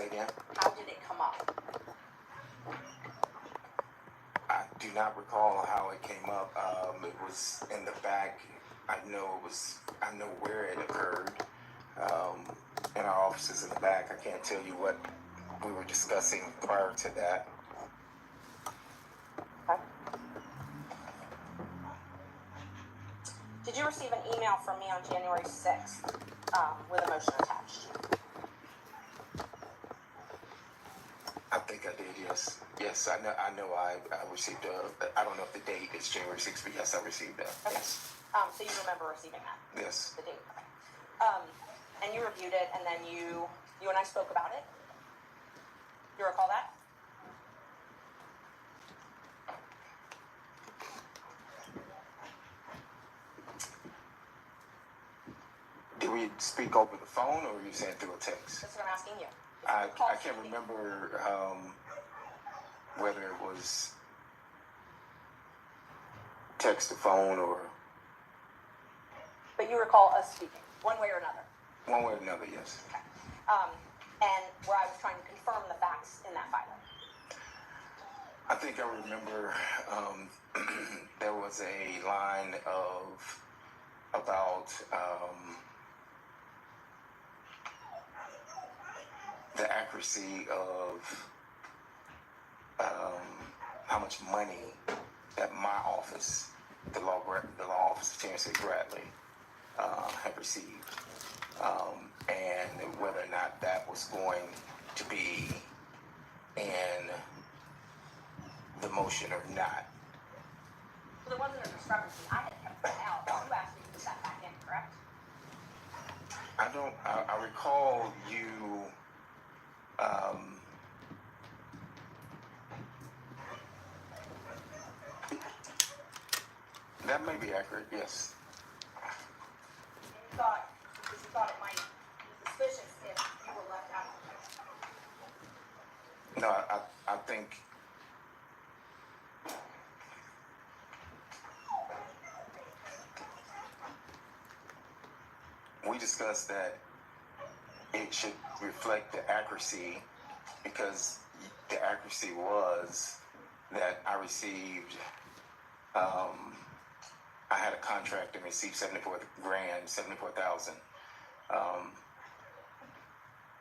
Say again? How did it come up? I do not recall how it came up. It was in the back. I know where it occurred. In our offices in the back. I can't tell you what we were discussing prior to that. Okay. Did you receive an email from me on January 6th with a motion attached? I think I did, yes. Yes, I know I received I don't know if the date is January 6th, but yes, I received that. Okay. Yes. So you remember receiving that? Yes. The date, okay. And you reviewed it, and then you and I spoke about it. You recall that? Did we speak over the phone, or were you saying through a text? That's what I'm asking you. I can't remember whether it was text or phone or... But you recall us speaking, one way or another? One way or another, yes. Okay. And where I was trying to confirm the facts in that filing. I think I remember there was a line of about the accuracy of how much money that my office, the law office of Terrance Bradley, had received, and whether or not that was going to be in the motion or not. So there wasn't a discrepancy. I had kept that out. You asked me to put that back in, correct? I recall you that may be accurate, yes. You thought it might be suspicious if you were left out. No, I think we discussed that it should reflect the accuracy, because the accuracy was that I received, I had a contract and received $74,000.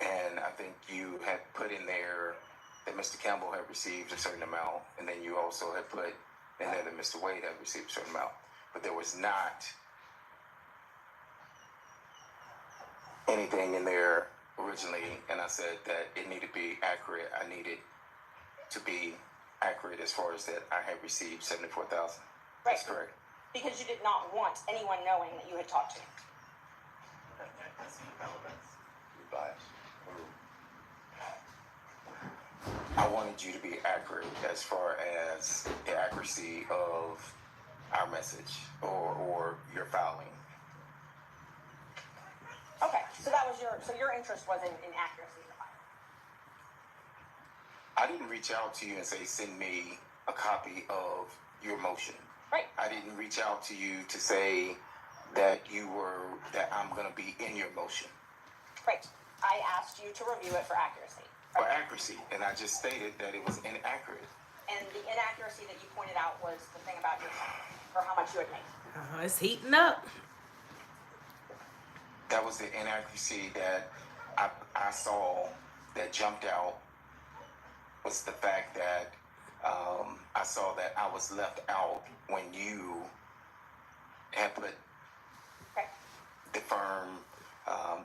And I think you had put in there that Mr. Campbell had received a certain amount, and then you also had put in there that Mr. Wade had received a certain amount. But there was not anything in there originally, and I said that it needed to be accurate. I needed to be accurate as far as that I had received $74,000. Right. That's correct. Because you did not want anyone knowing that you had talked to me. I wanted you to be accurate as far as the accuracy of our message or your filing. Okay, so that was your interest was in accuracy of the filing. I didn't reach out to you and say, send me a copy of your motion. Right. I didn't reach out to you to say that I'm going to be in your motion. Right. I asked you to review it for accuracy. For accuracy, and I just stated that it was inaccurate. And the inaccuracy that you pointed out was the thing about your time, or how much you had made. It's heating up. That was the inaccuracy that I saw that jumped out, was the fact that I saw that I was left out when you had put the firm,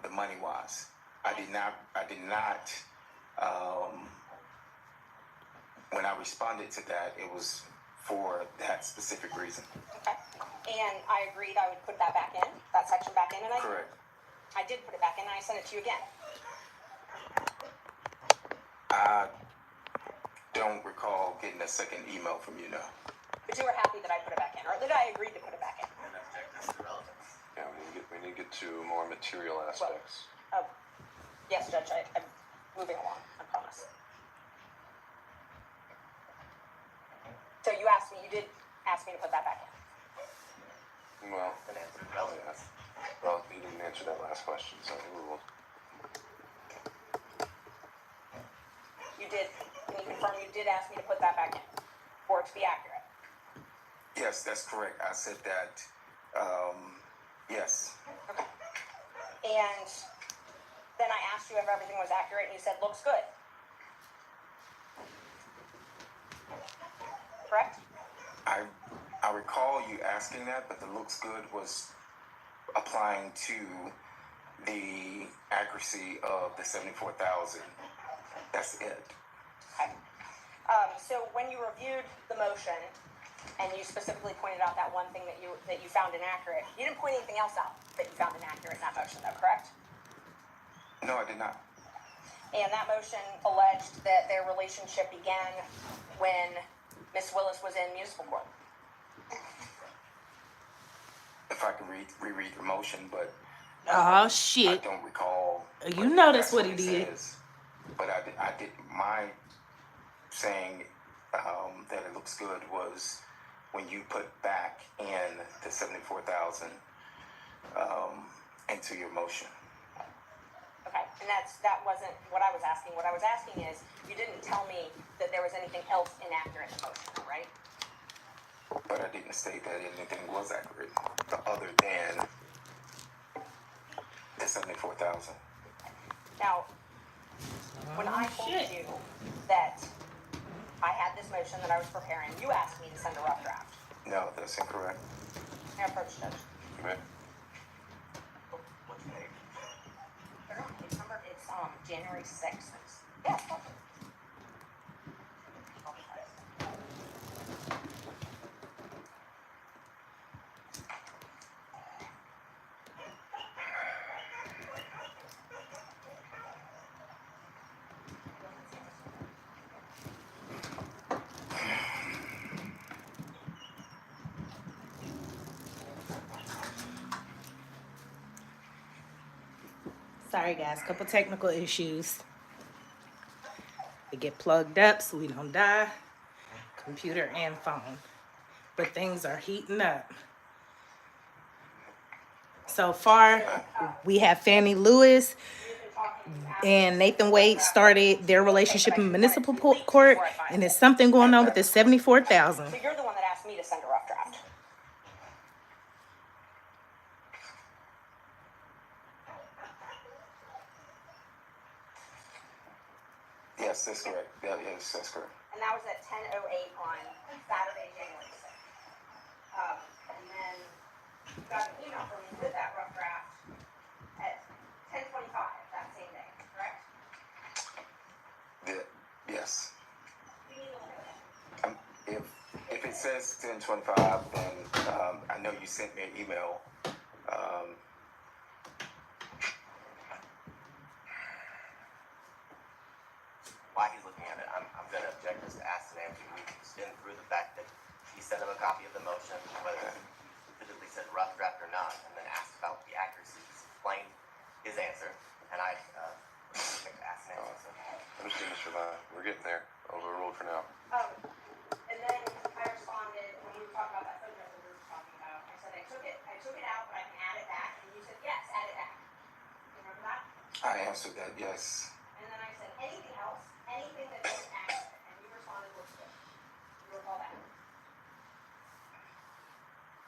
the money wise. I did not, when I responded to that, it was for that specific reason. Okay. And I agreed I would put that back in, that section back in, and Correct. I did put it back in, and I sent it to you again. I don't recall getting a second email from you now. But you were happy that I put it back in, or that I agreed to put it back in. Yeah, we need to get to more material aspects. Oh, yes, Judge, I'm moving along, I promise. So you did ask me to put that back in. Well, yeah. Well, you didn't answer that last question, so we will. You did. Can you confirm you did ask me to put that back in for it to be accurate? Yes, that's correct. I said that. Yes. Okay. And then I asked you if everything was accurate, and you said looks good. Correct? I recall you asking that, but the looks good was applying to the accuracy of the 74,000. That's it. Okay. So when you reviewed the motion, and you specifically pointed out that one thing that you found inaccurate, you didn't point anything else out that you found inaccurate in that motion, though, correct? No, I did not. And that motion alleged that their relationship began when Miss Willis was in municipal court. If I can reread the motion, but Oh I shit! don't recall. You know that's what he it did. says. But I did my saying that it looks good was when you put back in the 74,000 into your motion. Okay, and that wasn't what I was asking. What I was asking is, you didn't tell me that there was anything else inaccurate in the motion, right? But I didn't state that anything was accurate other than the 74,000. Now, when I told you that I had this motion that I was preparing, you asked me to send a rough draft. No, that's incorrect. I approach Judge. Okay. What's the page? They're on page number. It's January 6th. Yeah. Sorry guys, couple technical issues. We get plugged up so we don't die. Computer and phone. But things are heating up. So far, we have Fani Lewis and Nathan Wade started their relationship in municipal court, and there's something going on with the 74,000. So you're the one that asked me to send a rough draft. Yes, that's correct. Yeah, yes, that's correct. And that was at 10:08 on Saturday, January 6th. And then you got an email from me with that rough draft at 10:25 that same day, correct? Yes. You need to look at it. If it says 10:25, then I know you sent me an email. While he's looking at it, I'm going to object this to ask today if we've been through the fact that he sent him a copy of the motion, whether he specifically said rough draft or not, and then asked about the accuracy. He's explained his answer, and I asked an answer. Understood, Mr. Vine. We're getting there. Overruled for now. And then I responded when we were talking about that photograph that we were talking about. I said I took it out, but I can add it back. And you said yes, add it back. You remember that? I answered that, yes. And then I said anything else, anything that isn't accurate, and you responded looks good. You recall that?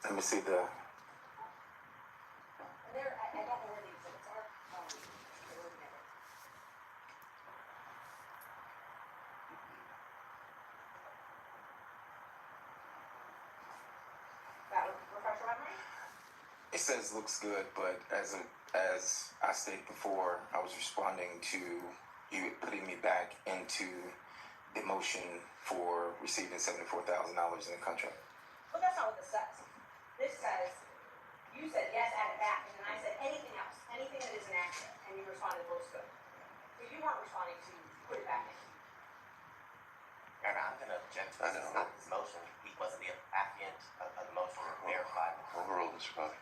Let me see the. There, I don't know where the exhibits are. They're looking at it. That would refresh your memory? It says looks good, but as I stated before, I was responding to you putting me back into the motion for receiving $74,000 in the contract. But that's not what this says. This says, you said yes, add it back, and then I said anything else, anything that isn't accurate, and you responded looks good. So you weren't responding to put it back in. And I'm going to object to this. It's not his motion. He wasn't the affiant of the motion verified. Overruled, Mr. Vine.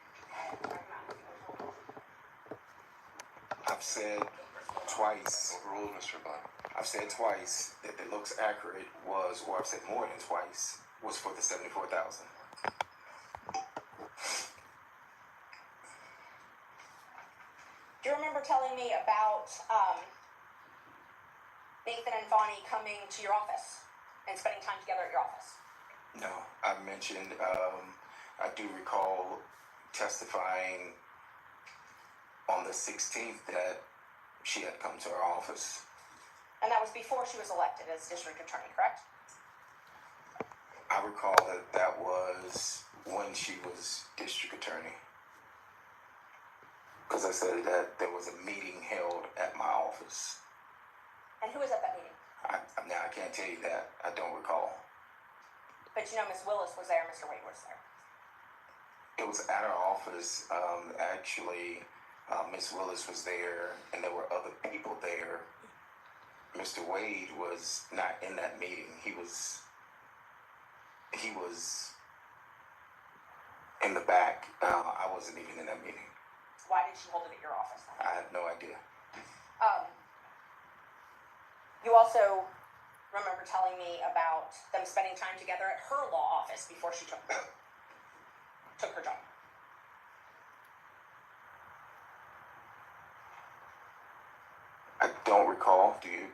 I've said twice. Overruled, Mr. Vine. I've said twice that the looks accurate was, or I've said more than twice, was for the 74,000. Do you remember telling me about Nathan and Fani coming to your office and spending time together at your office? No, I mentioned, I do recall testifying on the 16th that she had come to our office. And that was before she was elected as district attorney, correct? I recall that that was when she was district attorney. Because I said that there was a meeting held at my office. And who was at that meeting? Now, I can't tell you that. I don't recall. But you know Miss Willis was there, Mr. Wade was there. It was at our office. Actually, Miss Willis was there, and there were other people there. Mr. Wade was not in that meeting. He was in the back. I wasn't even in that meeting. Why did she hold it at your office then? I have no idea. You also remember telling me about them spending time together at her law office before she took her job. I don't recall. Do you?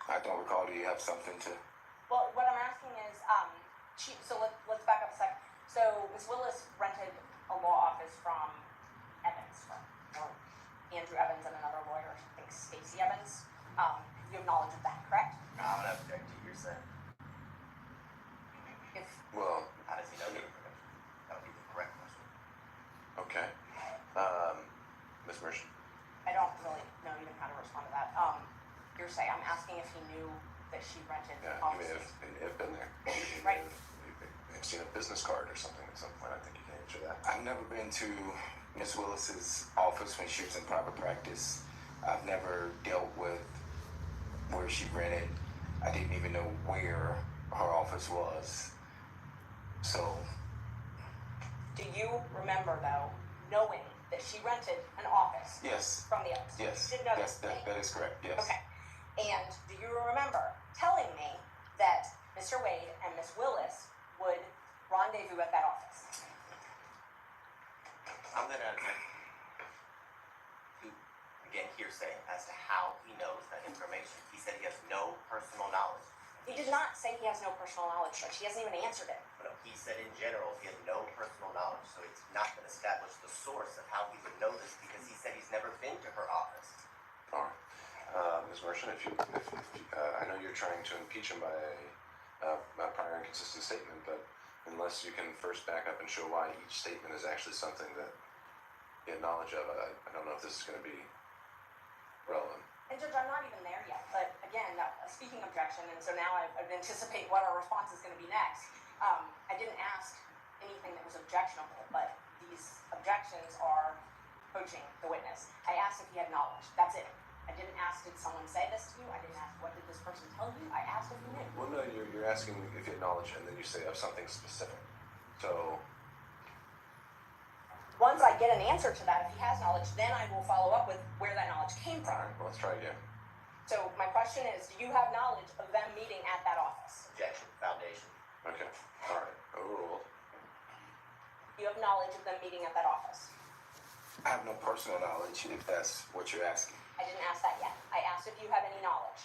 I don't recall. Do you have something to? Well, what I'm asking is, let's back up a second. So Ms. Willis rented a law office from Evans, or Andrew Evans and another lawyer, I think Stacy Evans. You have knowledge of that, correct? I'm gonna object to your saying. Well, How does he know the information? That would be the correct question. okay. Ms. Mershon. I don't really know even how to respond to that. Hearsay. I'm asking if he knew that she rented Yeah, you may offices. have been there. You Right. may have seen a business card or something at some point. I think you can answer that. I've never been to Miss Willis's office when she was in private practice. I've never dealt with where she rented. I didn't even know where her office was. So, Do you remember though knowing that she rented an office yes, from the Evans? yes, You didn't know yes, that. that is correct. Yes. Okay. And do you remember telling me that Mr. Wade and Miss Willis would rendezvous at that office? I'm gonna object to, again, hearsay as to how he knows that information. He said he has no personal knowledge. He did not say he has no personal knowledge, but she hasn't even answered it. No, he said in general he had no personal knowledge, so it's not been established the source of how he would know this because he said he's never been to her office. All right. Ms. Mershon, if I know you're trying to impeach him by a prior inconsistent statement, but unless you can first back up and show why each statement is actually something that you have knowledge of, I don't know if this is going to be relevant. And Judge, I'm not even there yet, but again, a speaking objection, and so now I anticipate what our response is going to be next. I didn't ask anything that was objectionable, but these objections are poaching the witness. I asked if he had knowledge. That's it. I didn't ask, did someone say this to you? I didn't ask, what did this person tell you? I asked if you knew. Well, no, you're asking if you have knowledge, and then you say of something specific. So, Once I get an answer to that, if he has knowledge, then I will follow up with where that knowledge came all from. right, well, let's try again. So my question is, do you have knowledge of them meeting at that office? Objection, foundation. Okay, all right, overruled. Do you have knowledge of them meeting at that office? I have no personal knowledge, if that's what you're asking. I didn't ask that yet. I asked if you have any knowledge.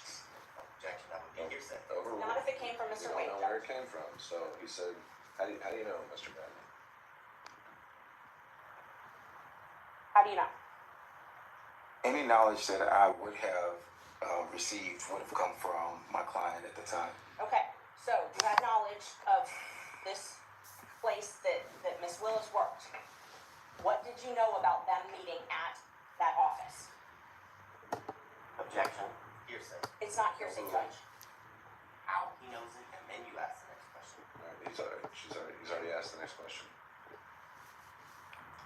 Objection, that would be hearsay. Overruled. Not if it came from We Mr. don't Wade. know where it came from, so he said, how do you know, Mr. Bradley? How do you know? Any knowledge that I would have received would have come from my client at the time. Okay, so you had knowledge of this place that Miss Willis worked. What did you know about them meeting at that office? Objection, hearsay. It's not hearsay, Judge. How he knows it, and then you ask the next question. All right, he's already asked the next question.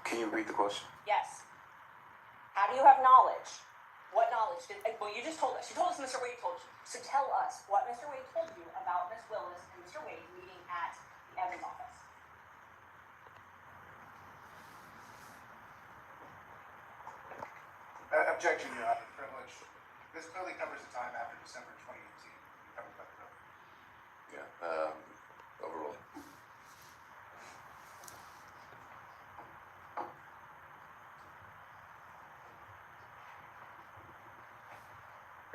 Can you read the question? Yes. How do you have knowledge? What knowledge did, well, you just told us. You told us Mr. Wade told you. So tell us what Mr. Wade told you about Miss Willis and Mr. Wade meeting at the Evans office. Objection, Your Honor, privilege. This clearly covers the time after December 2018. Covered by the code. Yeah, overruled.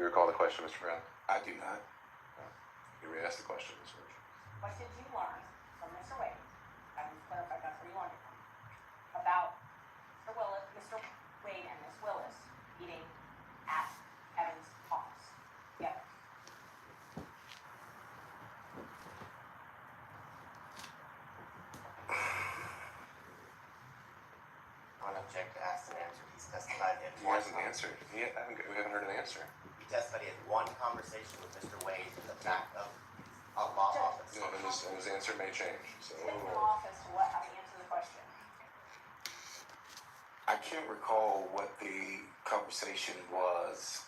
You recall the question, Mr. Bradley? I do not. You re-asked the question, Ms. Merchant. What did you learn from Mr. Wade? I just clarified that's what he learned about Mr. Wade and Miss Willis meeting at Kevin's office together. I want to object to ask and answer. He's testified that He hasn't answered. We haven't heard an answer. He testified he had one conversation with Mr. Wade in the back of a law office. No, and his answer may change. So Take them off as to how to answer the question. I can't recall what the conversation was.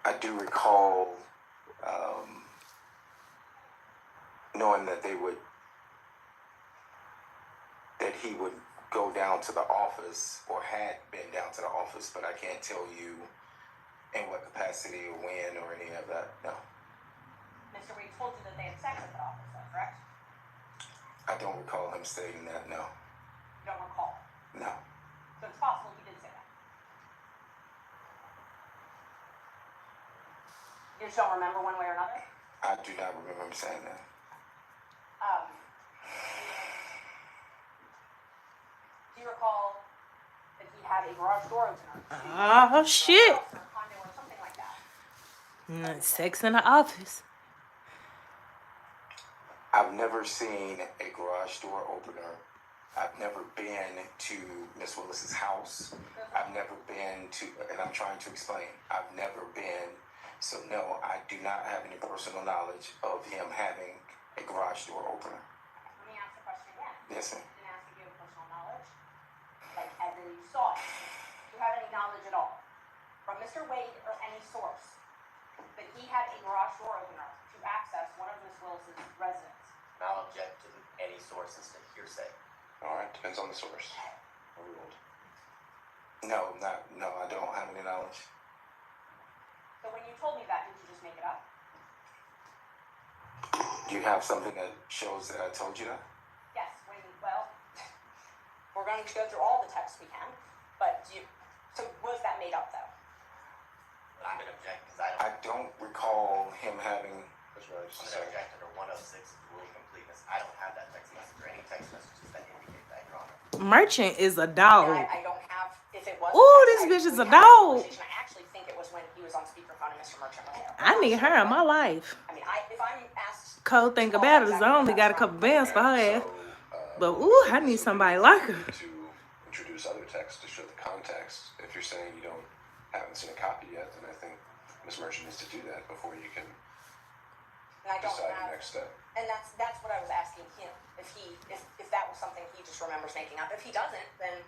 I do recall knowing that he would go down to the office or had been down to the office, but I can't tell you in what capacity or when or any of that. No, Mr. Wade told you that they had sex at the office, though, correct? I don't recall him stating that. No, You don't recall. no. So it's possible he did say that. You just don't remember one way or another? I do not remember him saying that. Do you recall that he had a garage door opener? Oh, shit. Or a condo or something like that? Sex in the office. I've never seen a garage door opener. I've never been to Miss Willis's house. I've never been to, and I'm trying to explain, I've never been. So no, I do not have any personal knowledge of him having a garage door opener. Let me ask the question again. Yes, ma'am. Didn't ask if you have personal knowledge. Like, as in you saw it. Do you have any knowledge at all from Mr. Wade or any source that he had a garage door opener to access one of Miss Willis's residence? And I'll object to any sources to hearsay. all right, depends on the source. Overruled. No, I don't have any knowledge. So when you told me that, did you just make it up? Do you have something that shows that I told you that? Yes. We're going to go through all the texts we can, but so was that made up though? But I'm going to object because I don't recall him having. That's right. I'm going to object under 106 of the rule of completeness. I don't have that text message or any text messages that indicate that, Your Honor. Merchant is a dog. I don't have, if it was. Ooh, this bitch is a dog. I actually think it was when he was on speakerphone and Mr. Merchant was there. I need her in my life. I mean, if I'm asked. Cold thing about it is I only got a couple bands for her ass. But ooh, I need somebody like her. To introduce other text to show the context. If you're saying you haven't seen a copy yet, then I think Ms. Merchant needs to do that before you can And I don't decide have, the next step. and that's what I was asking him. If that was something he just remembers making up. If he doesn't, then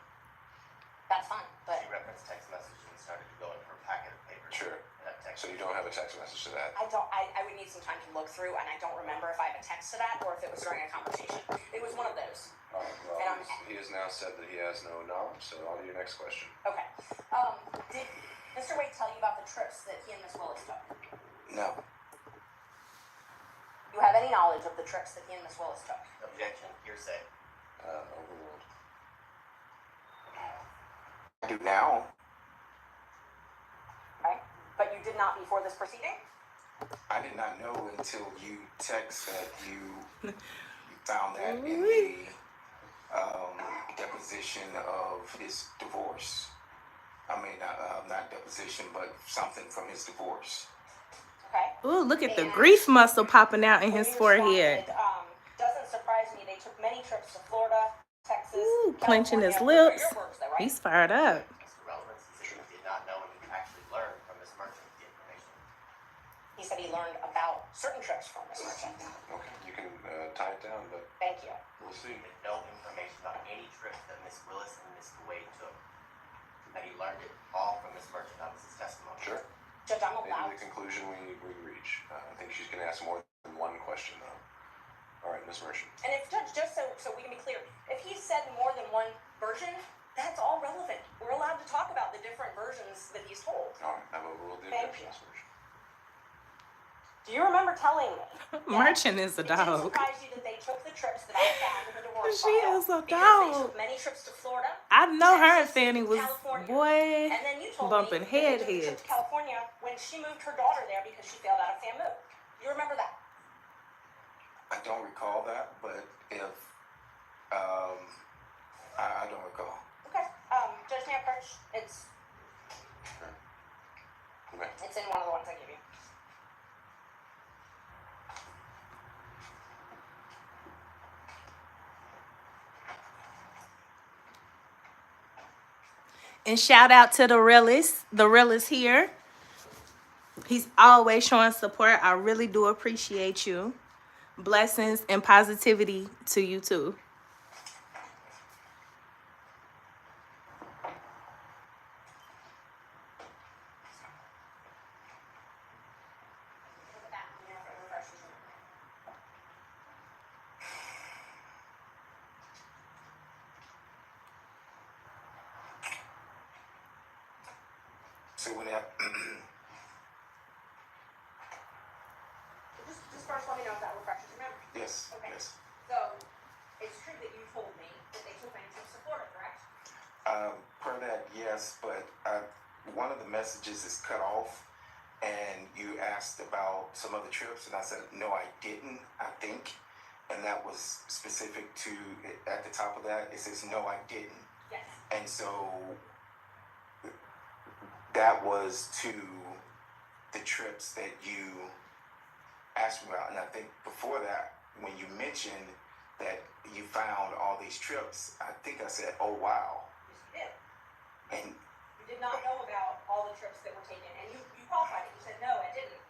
that's fine. But She referenced text message and started to go into her packet of papers. Sure. That text. So you don't have a text message to that? I would need some time to look through, and I don't remember if I have a text to that or if it was during a conversation. It was one of those. All right, well, And he has now said that he has no knowledge, so on to your next question. Okay. Did Mr. Wade tell you about the trips that he and Miss Willis took? No. Do you have any knowledge of the trips that he and Miss Willis took? Objection, hearsay. Overruled. I do now. Okay. But you did not before this proceeding? I did not know until you text that you found that in the deposition of his divorce. I mean, not deposition, but something from his divorce. Okay. Ooh, look at the grief muscle popping out in his forehead. Doesn't surprise me. They took many trips to Florida, Texas. Ooh, clenching his California. lips. Your words, though, right? He's fired up. As to relevance, he said he did not know and he actually learned from Ms. Merchant the information. He said he learned about certain trips from Miss Merchant. Okay, you can tie it down, but Thank you. we'll see. He had no information about any trips that Ms. Willis and Mr. Wade took. And he learned it all from Ms. Merchant. That was his testimony. Sure. Judge, I'm allowed. Maybe the conclusion we reach. I think she's going to ask more than one question, though. All right, Ms. Merchant. And if Judge, just so we can be clear, if he said more than one version, that's all relevant. We're allowed to talk about the different versions that he's told. All right, I've overruled the Thank objection, you. Ms. Merchant. Do you remember telling me? Merchant is a It didn't dog. surprise you that they took the trips that I found in the divorce She file is a because they dog. took many trips to Florida. I know her and Texas, Fanny was, California. boy, And then you told bumping me that they took a trip heads. to California when she moved her daughter there because she failed out of FAMU. You remember that? I don't recall that, but if I don't recall. Okay. Judge Nampurch, it's Okay. in one of the ones I gave you. And shout out to the realist. The realist here. He's always showing support. I really do appreciate you. Blessings and positivity to you too. Look at that. You know, if it refreshes your memory. So when that, Just first let me know if that refreshes your memory. yes, Okay. yes. So, it's true that you told me that they took many trips to Florida, correct? Per that, yes, but one of the messages is cut off, and you asked about some other trips, and I said, no, I didn't, I think. And that was specific to, at the top of that, it says, no, I didn't. Yes. And so that was to the trips that you asked me about. And I think before that, when you mentioned that you found all these trips, I think I said, oh, wow. Yes, you did. And You did not know about all the trips that were taken, and you qualified it. You said, no, I didn't.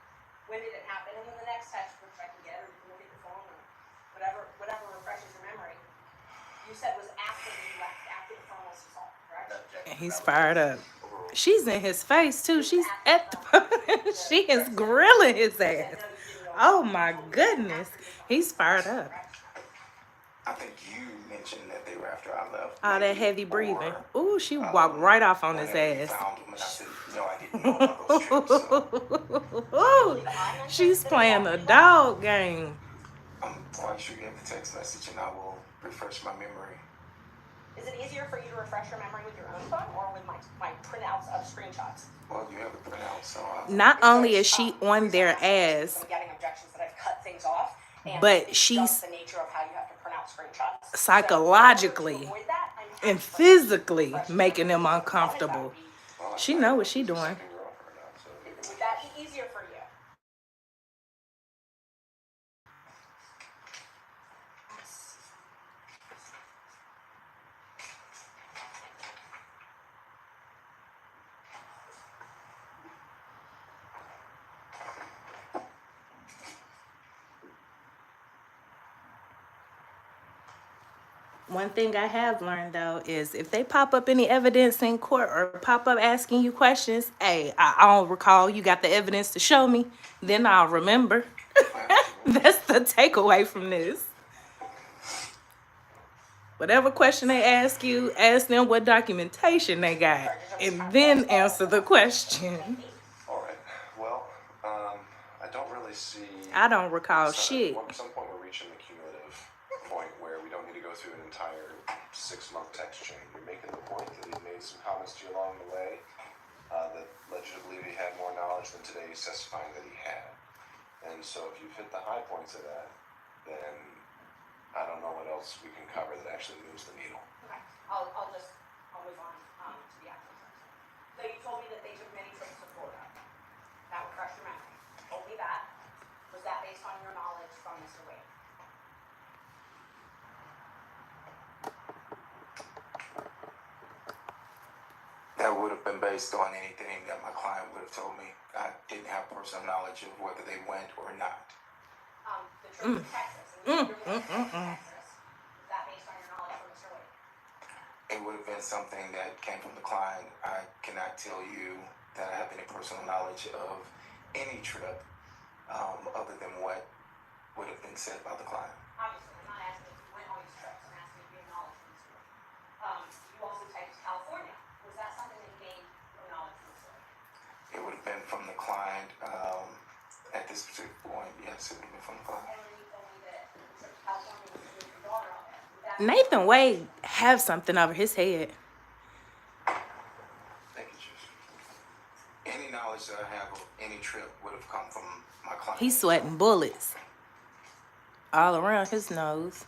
When did it happen? And then the next text, which I can get, or you can look at your phone, or whatever refreshes your memory, you said was after you left, after the phone was dissolved, correct? And he's fired up. She's in his face too. She's at the she is grilling his ass. Oh my goodness. He's fired up. I think you mentioned that they were after I left. All that maybe, heavy breathing. or, Ooh, she walked right off on his whenever you ass. found them, and I said, no, I didn't know about those trips. So Ooh, she's playing the dog game. I'm quite sure you have the text message, and I will refresh my memory. Is it easier for you to refresh your memory with your own phone or with my printouts of screenshots? Well, you have the printout, so Not only is she on their ass, I'm getting objections that I've cut things off, and but it's she's just the nature of how you have to print out screenshots. psychologically So, to avoid that, I'm and happy to physically refresh your making them memory. uncomfortable. Well, She know what she it's the doing. second girl for her now, so Would that be easier for you? One thing I have learned though is if they pop up any evidence in court or pop up asking you questions, hey, I don't recall you got the evidence to show me, then I'll remember. That's the takeaway from this. Whatever question they ask you, ask them what documentation they got, and then answer the question. all right. Well, I don't really see. I don't recall So, shit. At some point, we're reaching the cumulative point where we don't need to go through an entire 6-month text chain. You're making the point that he made some comments to you along the way that led you to believe he had more knowledge than today he's testifying that he had. And so, if you've hit the high points of that, then I don't know what else we can cover that actually moves the needle. Okay, I'll move on to the actual question. So you told me that they took many trips to Florida. That would refresh your memory. Told me that. Was that based on your knowledge from Mr. Wade? that would have been based on anything that my client would have told me. I didn't have personal knowledge of whether they went or not. The trip to Texas. And you're going to Texas. Was that based on your knowledge from Mr. Wade? It would have been something that came from the client. I cannot tell you that I have any personal knowledge of any trip other than what would have been said by the client. Obviously, I'm not asking if you went on these trips. I'm asking if you have knowledge from Mr. Wade. You also typed California. Was that something that you gained from knowledge from Mr. Wade? It would have been from the client at At this particular point, yes, it would have been from the closet. And then you told me that you took California and you your daughter on there. That's Nathan Wade have something over his head. Thank you, Chief. Any knowledge that I have of any trip would have come from my client. He's sweating bullets all around his nose.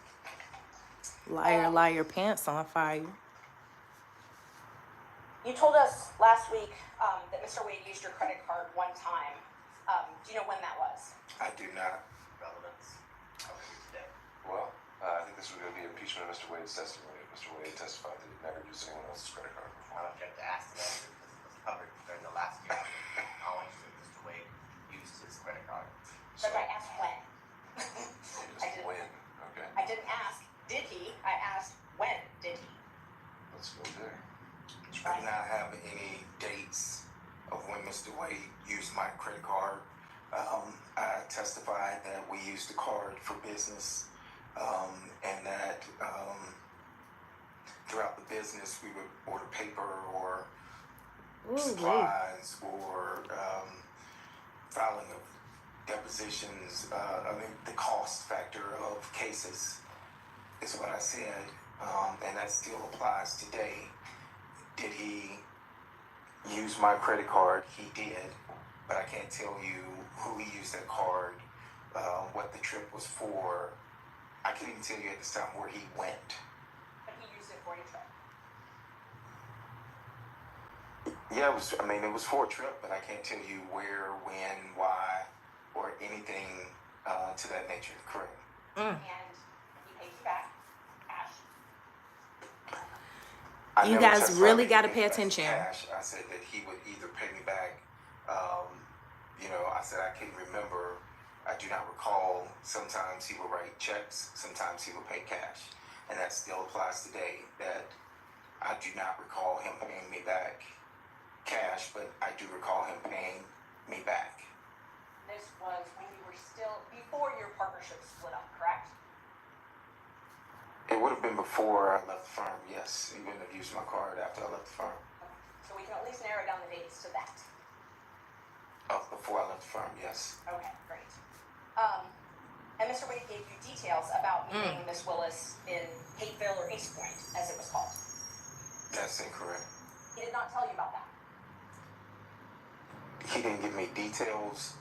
Liar, liar, pants on fire. You told us last week that Mr. Wade used your credit card one time. Do you know when that was? I do not. Relevance. How are you today? Well, I think this was going to be impeachment of Mr. Wade's testimony. Mr. Wade testified that he never used anyone else's credit card before. I object to ask and answer because it was covered during the last year. Acknowledge that Mr. Wade used his credit card. But I asked when. I Just didn't. when, okay? I didn't ask, did he? I asked, when did he? Let's go there. I do not have any dates of when Mr. Wade used my credit card. I testified that we used the card for business, and that throughout the business we would order paper or supplies or filing of depositions. The cost factor of cases is what I said, and that still applies today. Did he use my credit card? He did, but I can't tell you who he used that card, what the trip was for. I can't even tell you at this time where he went. But he used it for a trip. Yeah, it was for a trip, but I can't tell you where, when, why, or anything to that nature. Correct. And he paid you back cash. I You never guys testified really that he gotta paid pay me back attention. Cash. I said that he would either pay me back. I said I can't remember. I do not recall. Sometimes he would write checks. Sometimes he would pay cash, and that still applies today. That I do not recall him paying me back cash, but I do recall him paying me back. This was when you were still, before your partnership split up, correct? It would have been before I left the firm. Yes, he wouldn't have used my card after I left the firm. So we can at least narrow down the dates to that. Before I left the firm, yes. Okay, great. And Mr. Wade gave you details about meeting Miss Willis in Hateville or East Point, as it was called. That's incorrect. He did not tell you about that. He didn't give me details.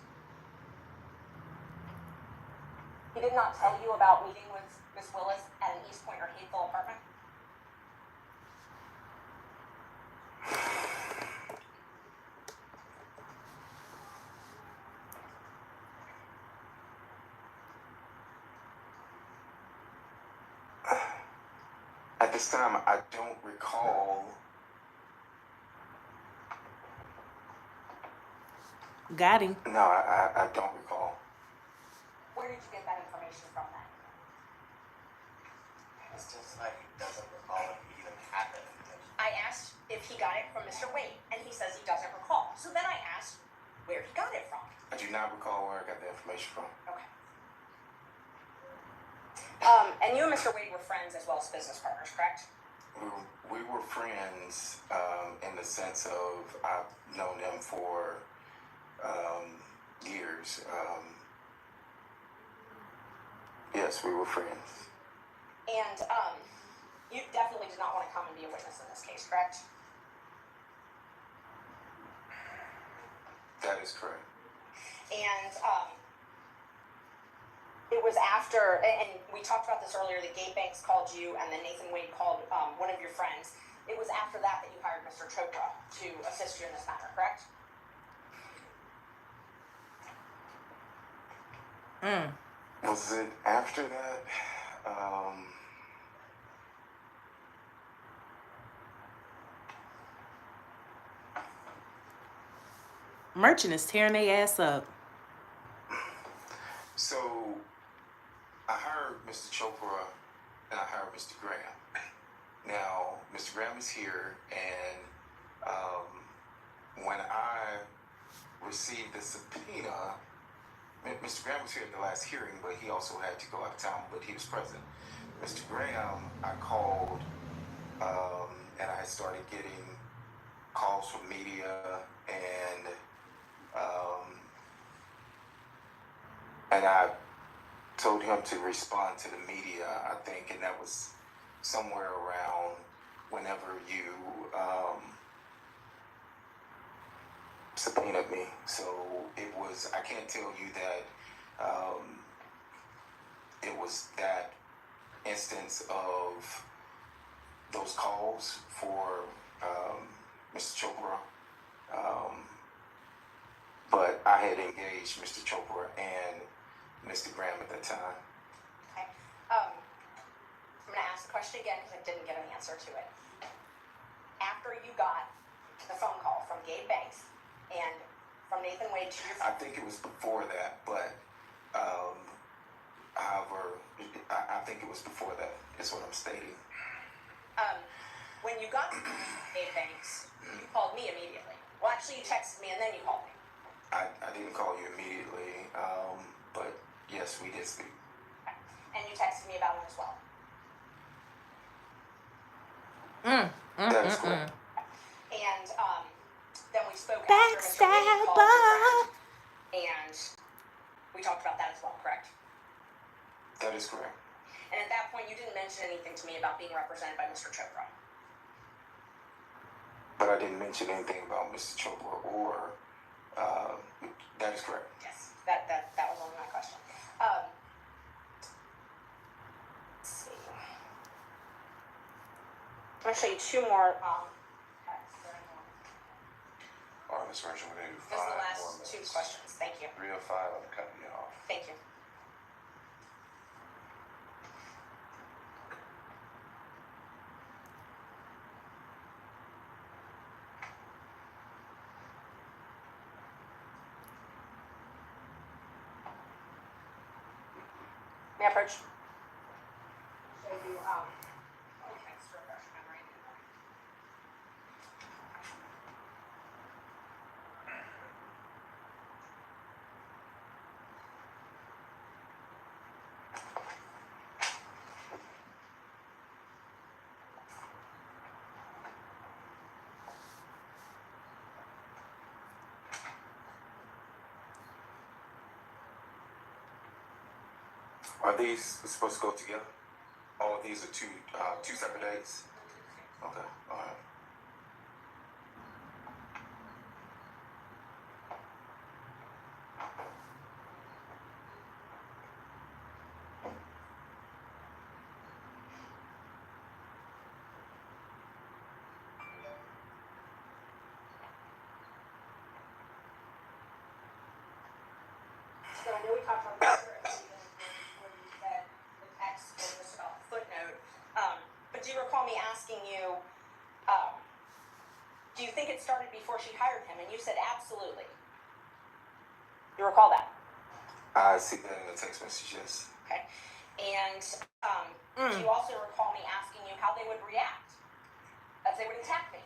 He did not tell you about meeting with Miss Willis at an East Point or Hateville apartment? At this time, I don't recall. Got him. No, I don't recall. Where did you get that information from then? He still said he doesn't recall if he even had that information. I asked if he got it from Mr. Wade, and he says he doesn't recall. So then I asked where he got it from. I do not recall where I got the information from. Okay. And you and Mr. Wade were friends as well as business partners, correct? We were friends in the sense of I've known him for years. Yes, we were friends. And you definitely did not want to come and be a witness in this case, correct? That is correct. And it was after, and we talked about this earlier, that Gabe Banks called you and then Nathan Wade called one of your friends. It was after that that you hired Mr. Chopra to assist you in this matter, correct? Was it after that? Merchant is tearing their ass up. So I hired Mr. Chopra and I hired Mr. Graham. Now, Mr. Graham is here, and when I received the subpoena, Mr. Graham was here at the last hearing, but he also had to go out of town, but he was present. Mr. Graham, I called, and I started getting calls from media, and and I told him to respond to the media, I think, and that was somewhere around whenever you subpoenaed me. So it was, I can't tell you that it was that instance of those calls for Mr. Chopra, but I had engaged Mr. Chopra and Mr. Graham at that time. Okay. I'm gonna ask the question again because I didn't get an answer to it. After you got the phone call from Gabe Banks and from Nathan Wade to your I think it was before that, but however, I think it was before that, is what I'm stating. when you got Gabe Banks, you called me immediately. Well, actually, you texted me and then you called me. I didn't call you immediately, but yes, we did speak. Okay. And you texted me about it as well. That is correct. And then we spoke after Mr. Wade called your friend, and we talked about that as well, correct? That is correct. And at that point, you didn't mention anything to me about being represented by Mr. Chopra. But I didn't mention anything about Mr. Chopra or, that is correct. Yes, that was only my question. Let's see. I'm going to show you two more texts. All right, Ms. Merchant, we're going to do This is 5 the more last minutes. two questions. Thank you. 3:05, I'm cutting you off. Thank you. May I approach? Show you, text refresh memory. Are these supposed to go together? All of these are two separate dates? Okay, all right. So I know we talked about this earlier, when you said the text was just about the footnote. But do you recall me asking you, do you think it started before she hired him? And you said absolutely. You recall that? I see that in the text messages. Okay. And do you also recall me asking you how they would react? As they would attack me?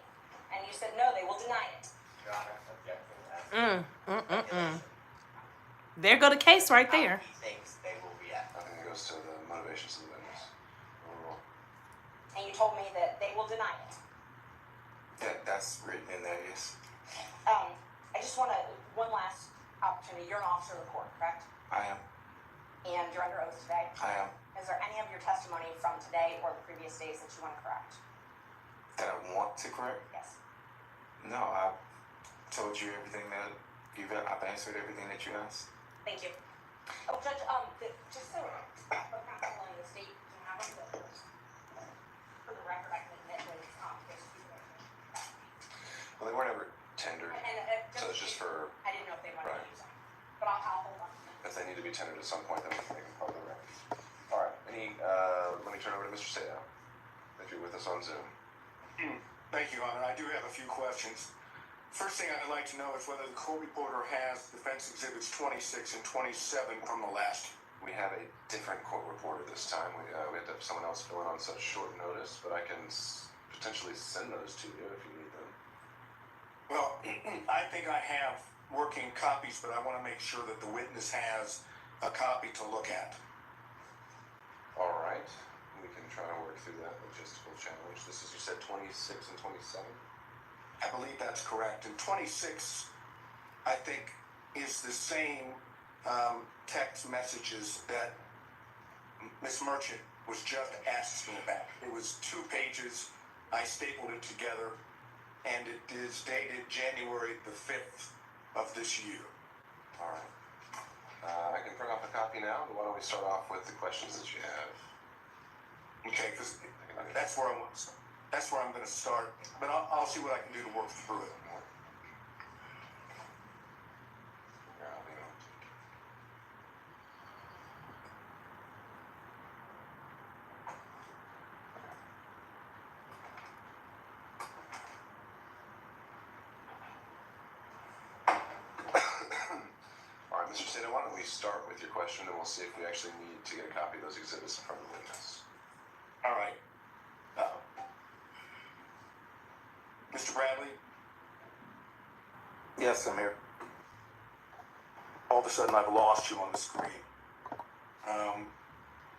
And you said no, they will deny it. Your Honor, objecting to speculation. There go the case right there. How he thinks they will react. I think it goes to the motivations of the witness. Overall. And you told me that they will deny it. That's written in there, yes. I just want one last opportunity. You're an officer of the court, correct? I am. And you're under oath today. I am. Is there any of your testimony from today or the previous days that you want to correct? That I want to correct? Yes. No, I told you everything that I've answered everything that you asked. Thank you. Oh, Judge, just so counsel in the state can have them, for the record, I can admit when there's Well, they weren't ever tendered, and so it's just for, I didn't know if they wanted Right. to use them, but I'll hold on to them. if they need to be tendered at some point, then we can make them part of the record. All right, let me turn over to Mr. Sayo, if you're with us on Zoom. Thank you, Honor. I do have a few questions. First thing I'd like to know is whether the court reporter has defense exhibits 26 and 27 from the last. We have a different court reporter this time. We had to have someone else fill in on such short notice, but I can potentially send those to you if you need them. Well, I think I have working copies, but I want to make sure that the witness has a copy to look at. All right, we can try to work through that logistical challenge. This is, you said 26 and 27? I believe that's correct. And 26, I think, is the same text messages that Miss Merchant was just asking about. It was 2 pages. I stapled it together, and it is dated January the 5th of this year. All right. I can bring up a copy now, but why don't we start off with the questions that you have? Okay, because that's where I'm going to start. But I'll see what I can do to work through it. All right, Mr. Seda, why don't we start with your question, and we'll see if we actually need to get a copy of those exhibits in front of the witness. All right. Mr. Bradley, Yes, I'm here. all of a sudden I've lost you on the screen.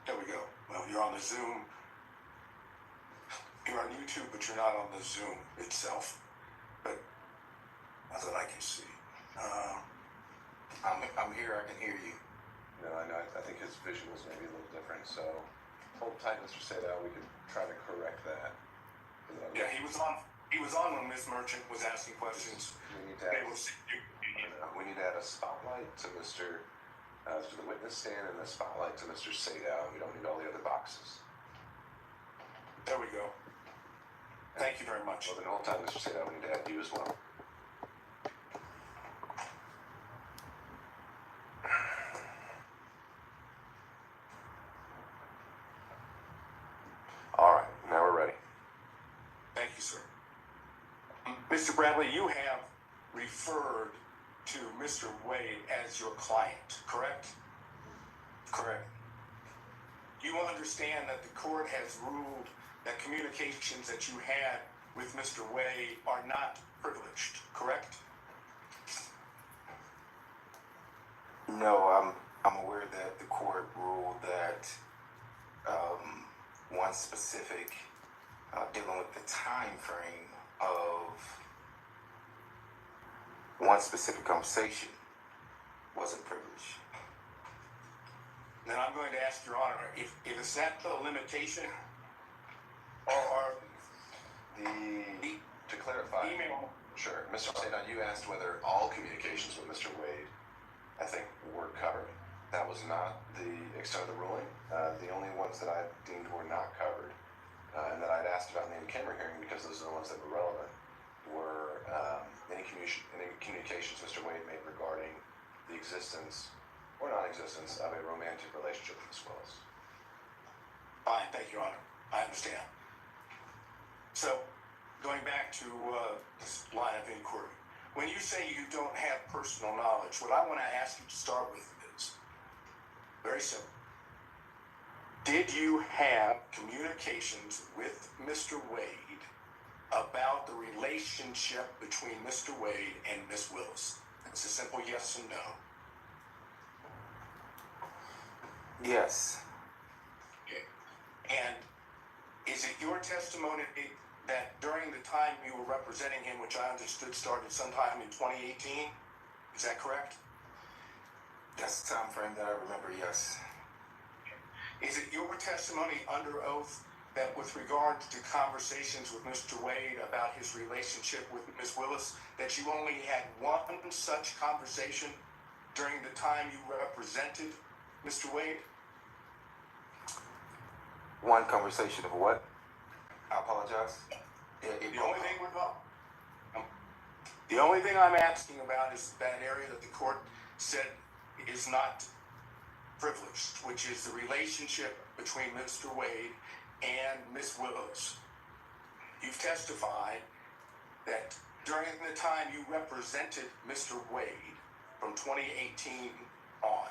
There we go. Well, you're on the Zoom. You're on YouTube, but you're not on the Zoom itself. But not that I can see. I'm here. I can hear you. No, I know. I think his vision was maybe a little different, so hold tight, Mr. Seda. We can try to correct that. Yeah, he was on. He was on when Miss Merchant was asking questions. We need to we need to add a spotlight to to the witness stand and a spotlight to Mr. Seda. We don't need all the other boxes. There we go. Thank you very much. Well, then hold tight, Mr. Seda. We need to add you as well. All right, now we're ready. Thank you, sir. Mr. Bradley, you have referred to Mr. Wade as your client, correct? Correct. You understand that the court has ruled that communications that you had with Mr. Wade are not privileged, correct? No, I'm aware that the court ruled that one specific dealing with the time frame of one specific conversation wasn't privileged. Then I'm going to ask Your Honor, if it's that the limitation, or To clarify, email. sure, Mr. Seda, you asked whether all communications with Mr. Wade, I think, were covered. That was not the extent of the ruling. The only ones that I deemed were not covered, and that I'd asked about in the in-camera hearing because those are the ones that were relevant, were any communications Mr. Wade made regarding the existence or non-existence of a romantic relationship with Ms. Willis. Fine, thank you, Your Honor. I understand. So, going back to this line of inquiry, when you say you don't have personal knowledge, what I want to ask you to start with is very simple. Did you have communications with Mr. Wade about the relationship between Mr. Wade and Ms. Willis? It's a simple yes and no. Yes. Okay. And is it your testimony that during the time you were representing him, which I understood started sometime in 2018, is that correct? That's the time frame that I remember, yes. Is it your testimony under oath that with regard to conversations with Mr. Wade about his relationship with Ms. Willis, that you only had one such conversation during the time you represented Mr. Wade? One conversation of what? I apologize. The only thing I'm asking about is that area that the court said is not privileged, which is the relationship between Mr. Wade and Ms. Willis. You've testified that during the time you represented Mr. Wade from 2018 on,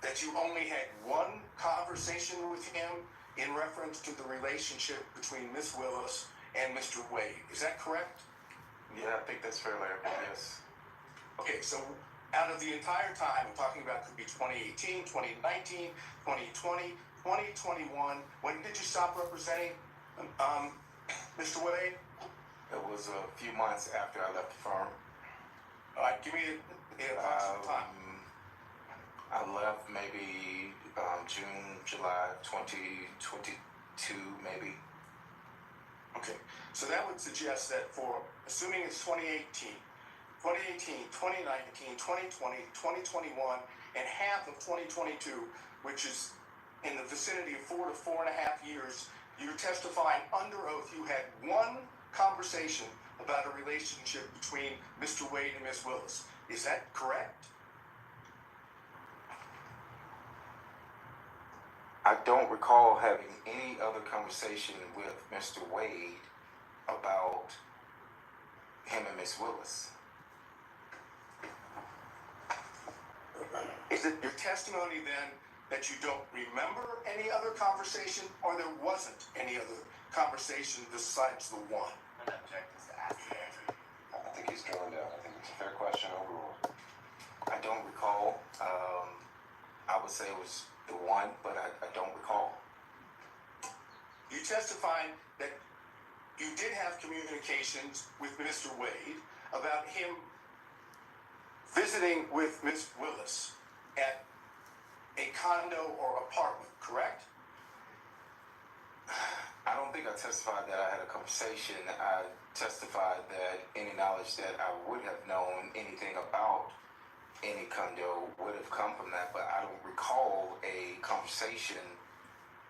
that you only had one conversation with him in reference to the relationship between Ms. Willis and Mr. Wade. Is that correct? Yeah, I think that's fairly accurate, yes. Okay, so out of the entire time, I'm talking about could be 2018, 2019, 2020, 2021, when did you stop representing Mr. Wade? It was a few months after I left the firm. All right, give me the approximate time. I left maybe June, July 2022, maybe. Okay, so that would suggest that for, assuming it's 2018, 2019, 2020, 2021, and half of 2022, which is in the vicinity of 4 to 4.5 years, you're testifying under oath you had one conversation about a relationship between Mr. Wade and Ms. Willis. Is that correct? I don't recall having any other conversation with Mr. Wade about him and Miss Willis. Is it your testimony then that you don't remember any other conversation, or there wasn't any other conversation besides the one? I'm gonna object this to ask the answer. I think he's drilling down. I think it's a fair question overall. I don't recall. I would say it was the one, but I don't recall. You testified that you did have communications with Mr. Wade about him visiting with Miss Willis at a condo or apartment, correct? I don't think I testified that I had a conversation. I testified that any knowledge that I would have known anything about any condo would have come from that, but I don't recall a conversation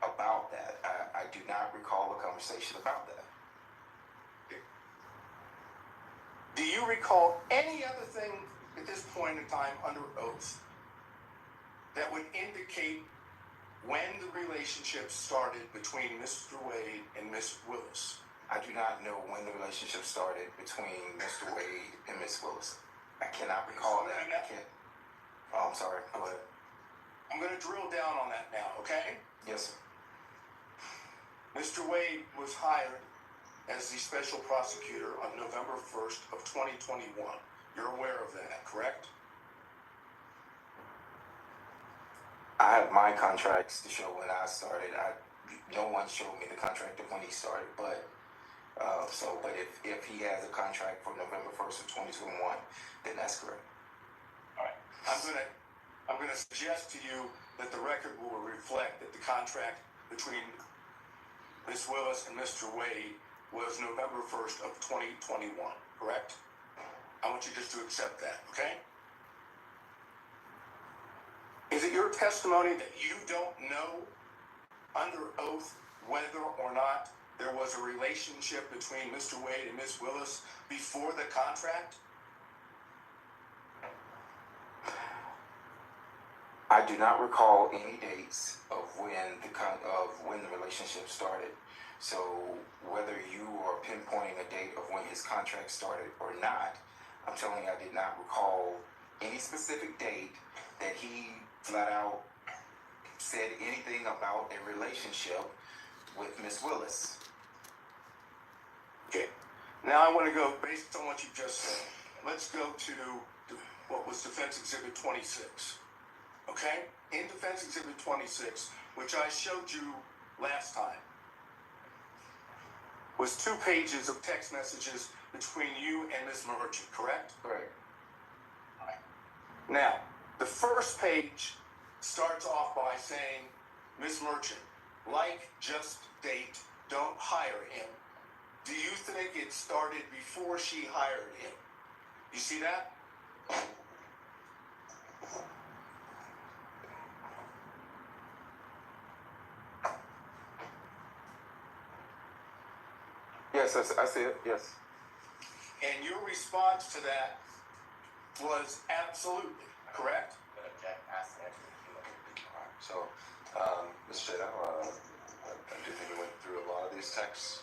about that. I do not recall a conversation about that. Do you recall any other thing at this point in time under oath that would indicate when the relationship started between Mr. Wade and Miss Willis? I do not know when the relationship started between Mr. Wade and Miss Willis. I cannot recall that. I can't. Oh, I'm sorry. Go ahead. I'm going to drill down on that now, okay? Yes, sir. Mr. Wade was hired as the special prosecutor on November 1st of 2021. You're aware of that, correct? I have my contracts to show when I started. No one showed me the contract of when he started, but if he has a contract for November 1st of 2021, then that's correct. All right. I'm gonna suggest to you that the record will reflect that the contract between Ms. Willis and Mr. Wade was November 1st of 2021, correct? I want you just to accept that, okay? Is it your testimony that you don't know under oath whether or not there was a relationship between Mr. Wade and Ms. Willis before the contract? I do not recall any dates of when the relationship started. So whether you are pinpointing a date of when his contract started or not, I'm telling you I did not recall any specific date that he flat out said anything about a relationship with Miss Willis. Okay. Now I want to go, based on what you just said, let's go to what was Defense Exhibit 26. Okay? In Defense Exhibit 26, which I showed you last time, was 2 pages of text messages between you and Ms. Merchant, correct? Correct. All right. Now, the first page starts off by saying, Ms. Merchant, like, just date, don't hire him. Do you think it started before she hired him? You see that? Yes, I see it. Yes. And your response to that was absolutely, correct? I'm gonna object, ask the answer to the Alright, so, Mr. Shadow, I do think we went through a lot of these texts.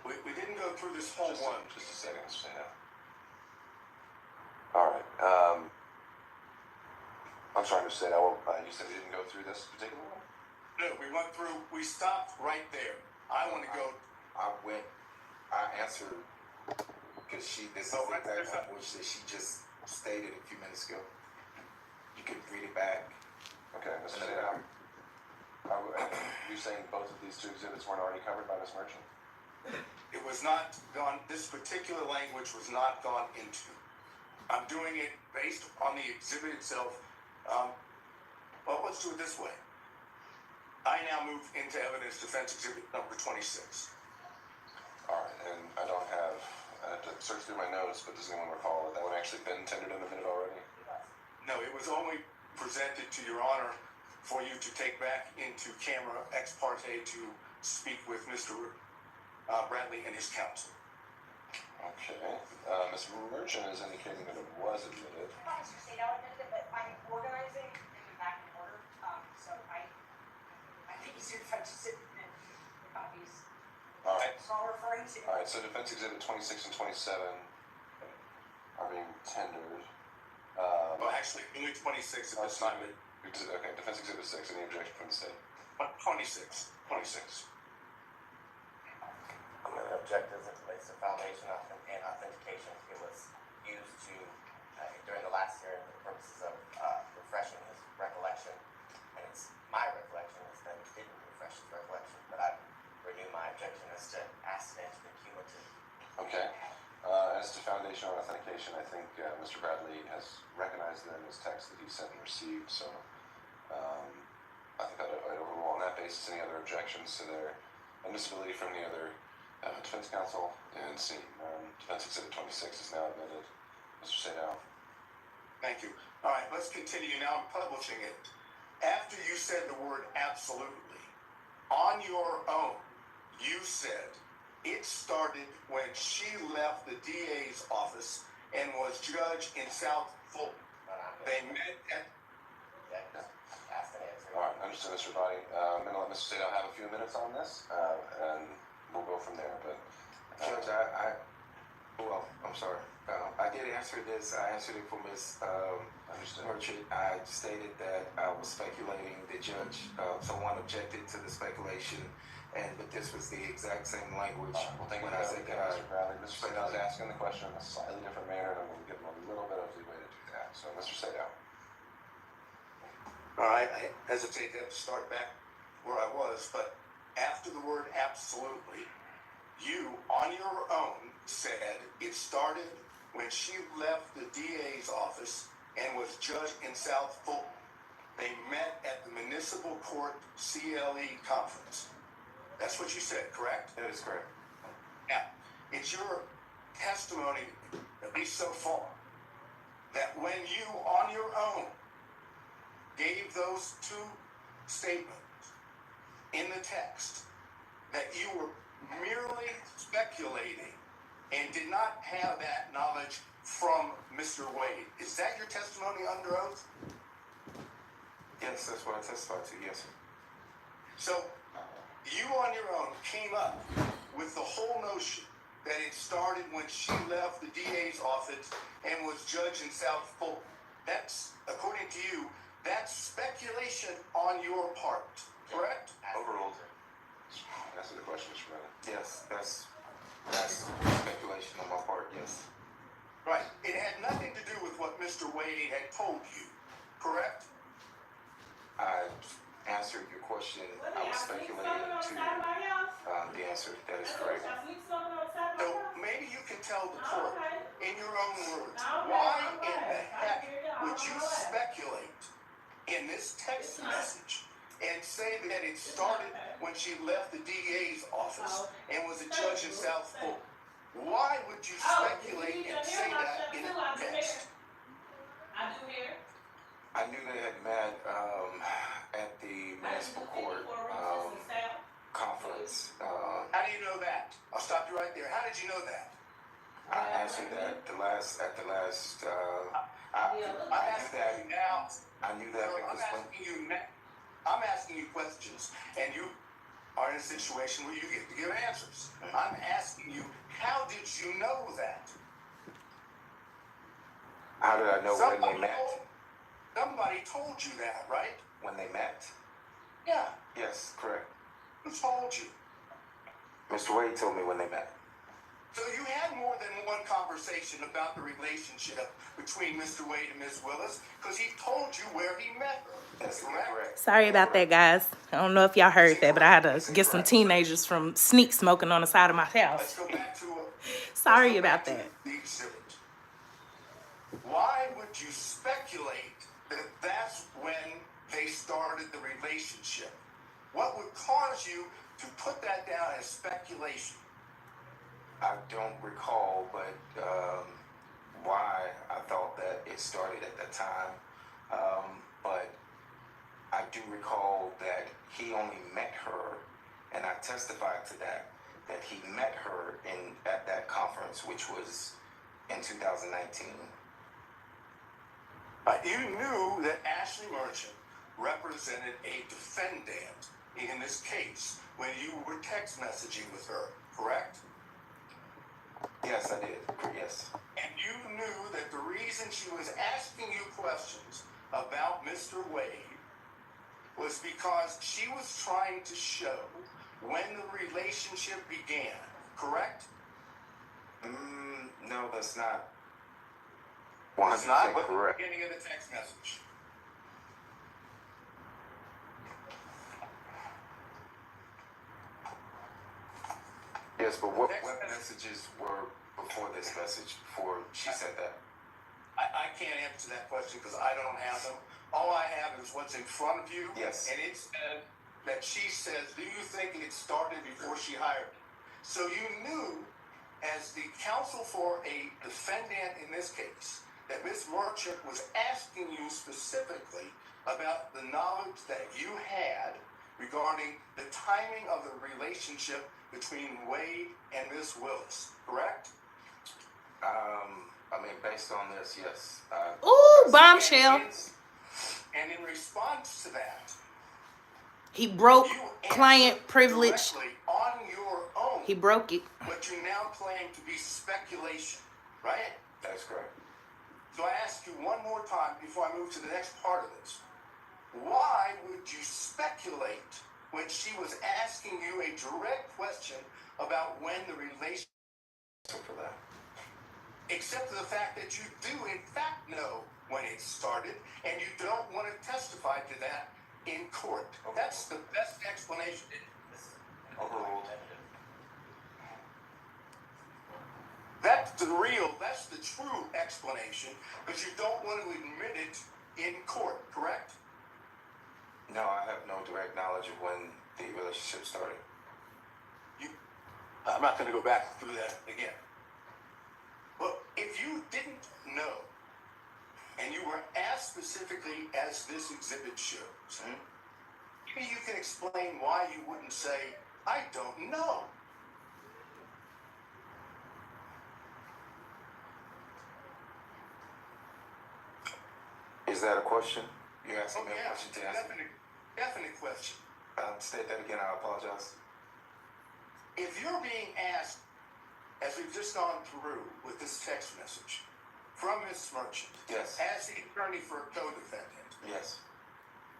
We didn't go through this whole one. Just a second, Mr. Shadow. Alright, I'm sorry, Mr. Shadow, you said we didn't go through this particular one? No, we stopped right there. I want to go. I answered, because this is the exact language that she just stated a few minutes ago. You can read it back. Okay, Mr. Shadow. You saying both of these 2 exhibits weren't already covered by Ms. Merchant? It was not gone, this particular language was not gone into. I'm doing it based on the exhibit itself, Well, let's do it this way. I now move into evidence defense exhibit number 26. All right, and I have to search through my notes, but does anyone recall that one actually been tendered in the minute already? No, it was only presented to your honor for you to take back into camera ex parte to speak with Mr. Bradley and his counsel. Okay. Ms. Merchant is indicating that it was admitted. Mr. Sato admitted it, but I'm organizing and moving back in order, so I think he's if I just sit and the copies. All right. So I'm referring to. All right, so defense exhibit 26 and 27 are being tendered. Well, actually, only 26 at this time. Okay, defense exhibit 6, any objection from the state? 26. I'm going to object as it relates to foundation and authentication. It was used to, during the last hearing for the purposes of refreshing his recollection. And it's my recollection is that it didn't refresh his recollection, but I renew my objection as to accident and cumulative. Okay. As to foundation or authentication, I think Mr. Bradley has recognized that in his text that he sent and received, so I think I'd overrule on that basis any other objections to their admissibility from the other defense counsel, and seeing defense exhibit 26 is now admitted. Mr. Sadow. Thank you. All right, let's continue now. I'm publishing it. After you said the word absolutely, on your own, you said it started when she left the DA's office and was judge in South Fulton. They met at... Asked and answered. All right, understood, Mr. Body. I'm going to let Mr. Sadow have a few minutes on this, and we'll go from there. But Judge, I'm sorry. I did answer this. I answered it for Ms. understood. Merchant. I stated that I was speculating. The judge, someone objected to the speculation, but this was the exact same language. Well, thank you when for I said that. Mr. Bradley. Mr. Sadow is asking the question in a slightly different manner, and I'm going to give him a little bit of leeway to do that. So, Mr. Sadow. All right, I hesitate to have to start back where I was, but after the word absolutely, you, on your own, said it started when she left the DA's office and was judge in South Fulton. They met at the Municipal Court CLE conference. That's what you said, correct? That is correct. Now, it's your testimony, at least so far, that when you, on your own, gave those two statements in the text, that you were merely speculating and did not have that knowledge from Mr. Wade. Is that your testimony under oath? Yes, that's what I testified to, yes. So, you on your own came up with the whole notion that it started when she left the DA's office and was judge in South Fulton. That's, according to you, that's speculation on your part, correct? Overruled. Answer the question, Mr. Bradley. Yes, that's speculation on my part, yes. Right. It had nothing to do with what Mr. Wade had told you, correct? I answered your question. I was speculating to the answer. That is correct. So maybe you can tell the court in your own words, why in the heck would you speculate in this text message and say that it started when she left the DA's office and was a judge in South Fulton? Why would you speculate and say that in a text? I knew they had met at the municipal court conference. How do you know that? I'll stop you right there. How did you know that? I answered that I'm asking you now. I knew that because I'm asking you questions, and you are in a situation where you get to give answers. I'm asking you, how did you know that? how did I know when they met? Somebody told you that, right? When they met? Yeah. Yes, correct. Who told you? Mr. Wade told me when they met. So you had more than one conversation about the relationship between Mr. Wade and Ms. Willis, because he told you where he met her. That's correct? correct. Sorry about that, guys. I don't know if y'all heard that, but I had to get some teenagers from sneak smoking on the side of my Let's house. go back to Sorry about that. the exhibit. Why would you speculate that that's they started the relationship. What would cause you to put that down as speculation? I don't recall, but why I thought that it started at that time. But I do recall that he only met her, and I testified to that he met her at that conference, which was in 2019. You knew that Ashley Merchant represented a defendant in this case when you were text messaging with her, correct? Yes, I did. Yes. And you knew that the reason she was asking you questions about Mr. Wade was because she was trying to show when the relationship began, correct? No, that's not. It's not, 100% but the correct. beginning of the text message. Yes, but what messages were before this message, before she said that? I can't answer that question because I don't have them. All I have is what's in front of you. Yes. And it said that she says, do you think it started before she hired you? So you knew, as the counsel for a defendant in this case, that Ms. Merchant was asking you specifically about the knowledge that you had regarding the timing of the relationship between Wade and Ms. Willis, correct? I mean, based on this, yes. Ooh, bombshell. And in response to that, He broke you client answered privilege. directly on your own He broke it. what you now claim to be speculation, right? That's correct. So I ask you one more time before I move to the next part of this. Why would you speculate when she was asking you a direct question about when the relationship, For that. except for the fact that you do in fact know when it started and you don't want to testify to that in court? That's the best explanation. Overruled. That's the true explanation, because you don't want to admit it in court, correct? No, I have no direct knowledge of when the relationship started. I'm not going to go back through that again. But if you didn't know, and you were asked specifically as this exhibit shows, maybe you can explain why you wouldn't say, I don't know. Is that a question? You're asking me a Yeah, question to answer? definite question. State that again, I apologize. If you're being asked, as we've just gone through with this text message from Ms. Merchant, Yes. as the attorney for a co-defendant, Yes.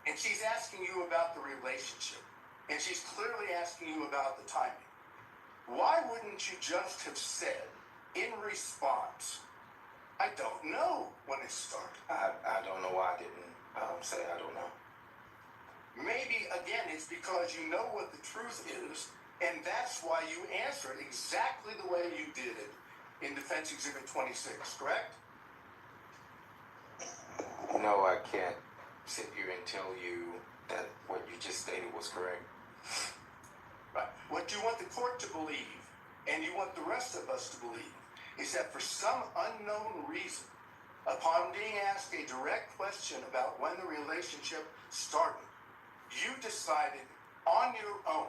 and she's asking you about the relationship, and she's clearly asking you about the timing, why wouldn't you just have said in response, I don't know when it started? I don't know why I didn't say I don't know. Maybe, again, it's because you know what the truth is, and that's why you answered exactly the way you did it in Defense Exhibit 26, correct? No, I can't sit here and tell you that what you just stated was correct. Right. What you want the court to believe, and you want the rest of us to believe, is that for some unknown reason, upon being asked a direct question about when the relationship started, you decided on your own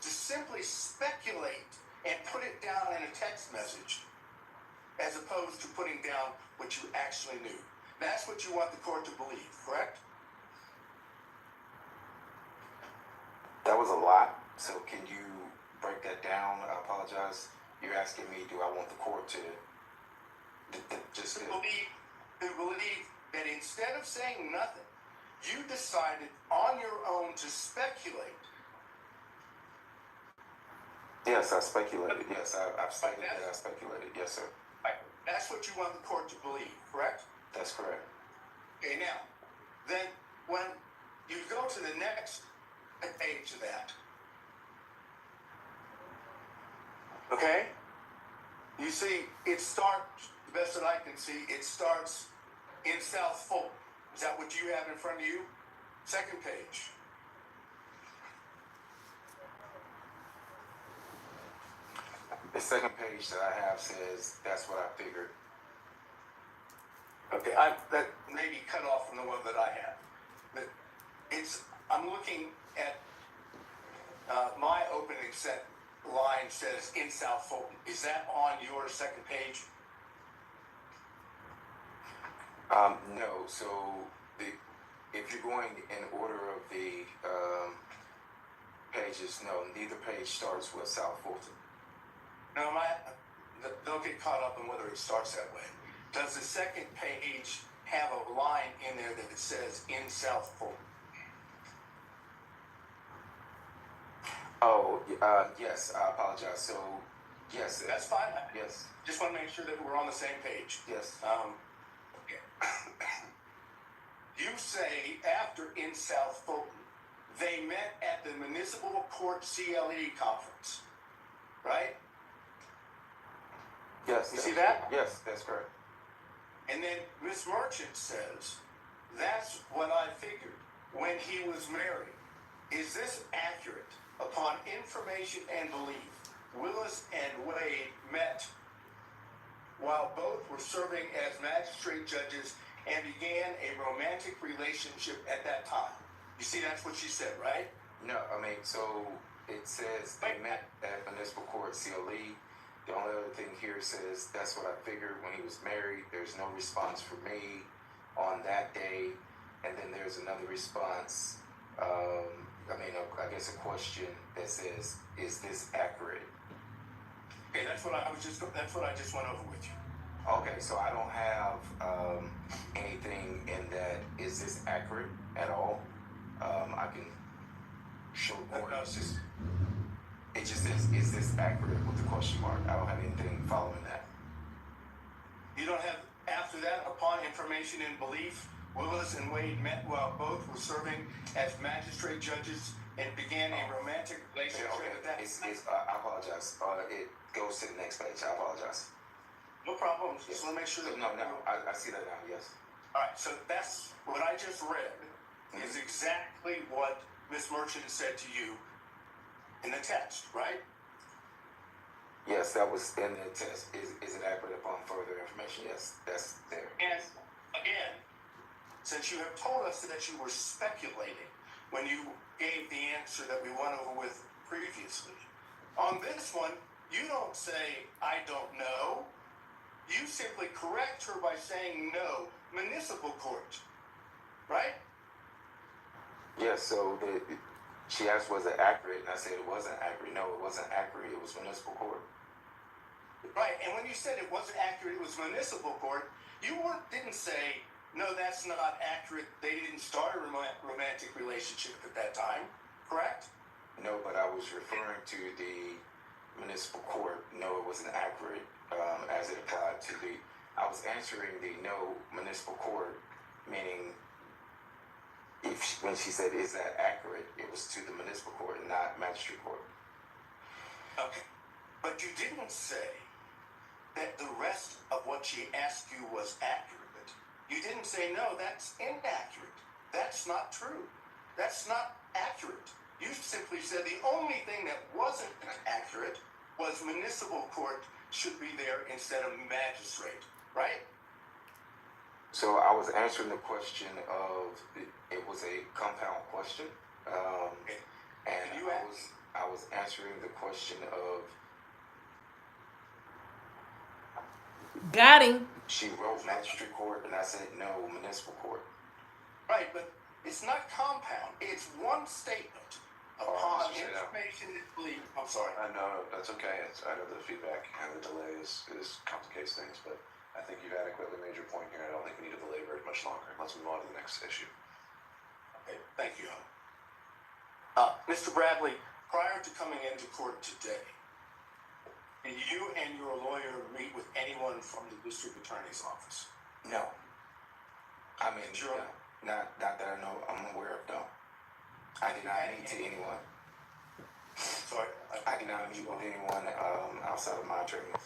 to simply speculate and put it down in a text message as opposed to putting down what you actually knew. That's what you want the court to believe, correct? That was a lot, so can you break that down? I apologize. You're asking me, do I want the court to just believe that instead of saying nothing, you decided on your own to speculate. Yes, I speculated. Yes, I've stated that I speculated. Yes, sir. Right. That's what you want the court to believe, correct? That's correct. Okay, now, then when you go to the next page of that, okay, you see it starts, the best that I can see, it starts in South Fulton. Is that what you have in front of you? Second page. The second page that I have says that's what I figured. Okay, that may be cut off from the one that I have. But I'm looking at my opening set line says in South Fulton. Is that on your second page? No. So if you're going in order of the pages, no, neither page starts with South Fulton. No, they'll get caught up in whether it starts that way. Does the second page have a line in there that says in South Fulton? Oh, yes. I apologize. So, yes, That's fine. Yes, Just want to make sure that we're on the same page. yes. Okay. You say after in South Fulton, they met at the Municipal Court CLE conference, right? Yes. You see that? Yes, that's correct. And then Miss Merchant says, that's what I figured when he was married. Is this accurate? Upon information and belief, Willis and Wade met while both were serving as magistrate judges and began a romantic relationship at that time. You see, that's what she said, right? No, I mean, so it says they met at Municipal Court CLE. The only other thing here says that's what I figured when he was married. There's no response from me on that day. And then there's another response, I guess a question that says, is this accurate? Okay, that's what I just went over with you. Okay, so I don't have anything in that, is this accurate at all? I can show more. It just says, is this accurate with the question mark? I don't have anything following that. You don't have, after that, upon information and belief, Willis and Wade met while both were serving as magistrate judges and began a romantic relationship at that time. I apologize. It goes to the next page. I apologize. No problem. Just want to make sure that... No, I see that now, yes. All right, so that's what I just read is exactly what Ms. Merchant said to you in the text, right? Yes, that was in the test. Is it accurate upon further information? Yes, that's there. And again, since you have told us that you were speculating when you gave the answer that we went over with previously, on this one, you don't say, I don't know. You simply correct her by saying no, municipal court, right? Yes, so she asked, was it accurate? And I said it wasn't accurate. No, it wasn't accurate. It was municipal court. Right, and when you said it wasn't accurate, it was municipal court, you didn't say, no, that's not accurate. They didn't start a romantic relationship at that time, correct? No, but I was referring to the municipal court. No, it wasn't accurate as it applied to I was answering the no municipal court, meaning when she said, is that accurate, it was to the municipal court, not magistrate court. Okay, but you didn't say that the rest of what she asked you was accurate. You didn't say, no, that's inaccurate. That's not true. That's not accurate. You simply said the only thing that wasn't accurate was municipal court should be there instead of magistrate, right? So I was answering the question of, it was a compound question. And I was answering the question of, Got him. she wrote magistrate court, and I said no, municipal court. Right, but it's not compound. It's one statement upon information that believe. I'm sorry. No, that's okay. I know the feedback and the delay is complicates things, but I think you've adequately made your point here. I don't think we need to belabor it much longer. Let's move on to the next issue. Okay, thank you. Mr. Bradley, prior to coming into court today, did you and your lawyer meet with anyone from the district attorney's office? No. I mean, Sure. no, not that I know, I'm aware of, no. I did not meet to anyone. Sorry, I did not meet with anyone outside of my attorneys.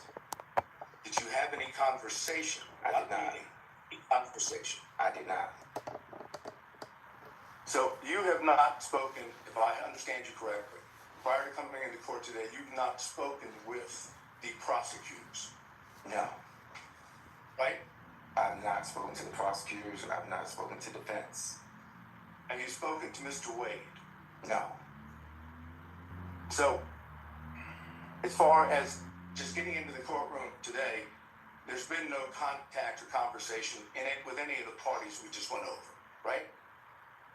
Did you have any conversation? I did not. Meeting, any conversation. I did not. So you have not spoken, if I understand you correctly, prior to coming into court today, you've not spoken with the prosecutors, No, right? I've not spoken to the prosecutors, and I've not spoken to defense. Have you spoken to Mr. Wade? No. So, as far as just getting into the courtroom today, there's been no contact or conversation in it with any of the parties we just went over, right?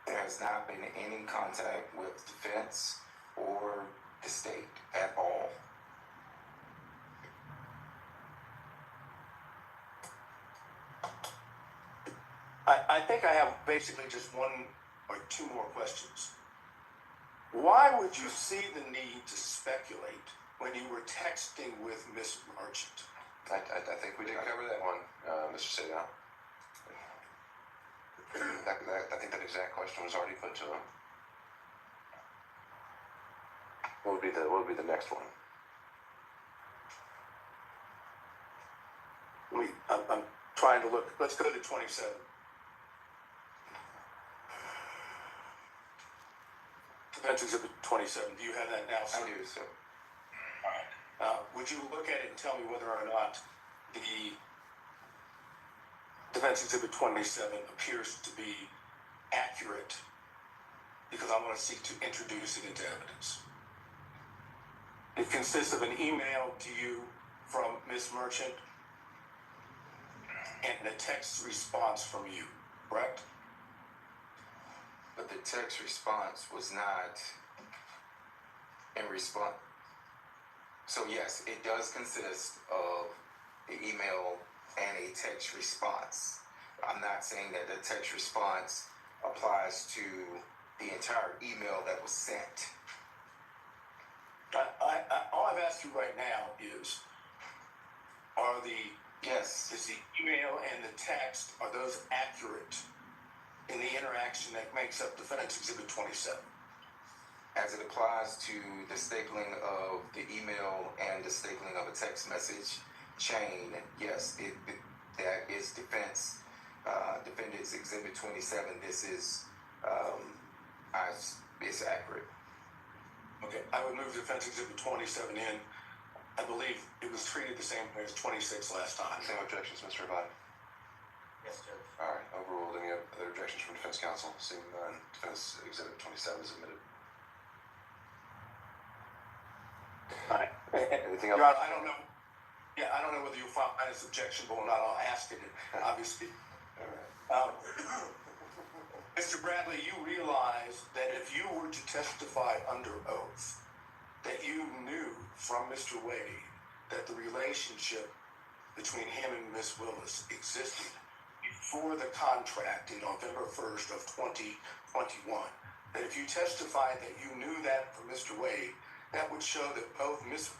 There has not been any contact with defense or the state at all. I think I have basically just one or two more questions. Why would you see the need to speculate when you were texting with Miss Merchant? I think we did cover that one, Mr. Seda. I think that exact question was already put to him. What would be the next one? I'm trying to look. Let's go to 27. Defense Exhibit 27. Do you have that now, sir? I do, so. All right. Would you look at it and tell me whether or not the Defense Exhibit 27 appears to be accurate? Because I want to seek to introduce it into evidence. It consists of an email to you from Ms. Merchant and a text response from you, correct? But the text response was not in response. So yes, it does consist of the email and a text response. I'm not saying that the text response applies to the entire email that was sent. All I've asked you right now is, Yes, is the email and the text, are those accurate in the interaction that makes up Defense Exhibit 27? as it applies to the stapling of the email and the stapling of a text message chain, yes, that is Defendant's Exhibit 27. This is, it's accurate. Okay, I would move Defense Exhibit 27 in. I believe it was treated the same way as 26 last time. Same objections, Mr. Abadi? Yes, Judge. All right, overruled. Any other objections from defense counsel? Seeing none, Defense Exhibit 27 is admitted. All right. Anything else? Your Honor, I don't know. Yeah, I don't know whether you'll find this objectionable or not. I'll ask it, obviously. All right. Mr. Bradley, you realize that if you were to testify under oath, that you knew from Mr. Wade that the relationship between him and Miss Willis existed before the contract in November 1st of 2021. That if you testified that you knew that from Mr. Wade, that would show that both Miss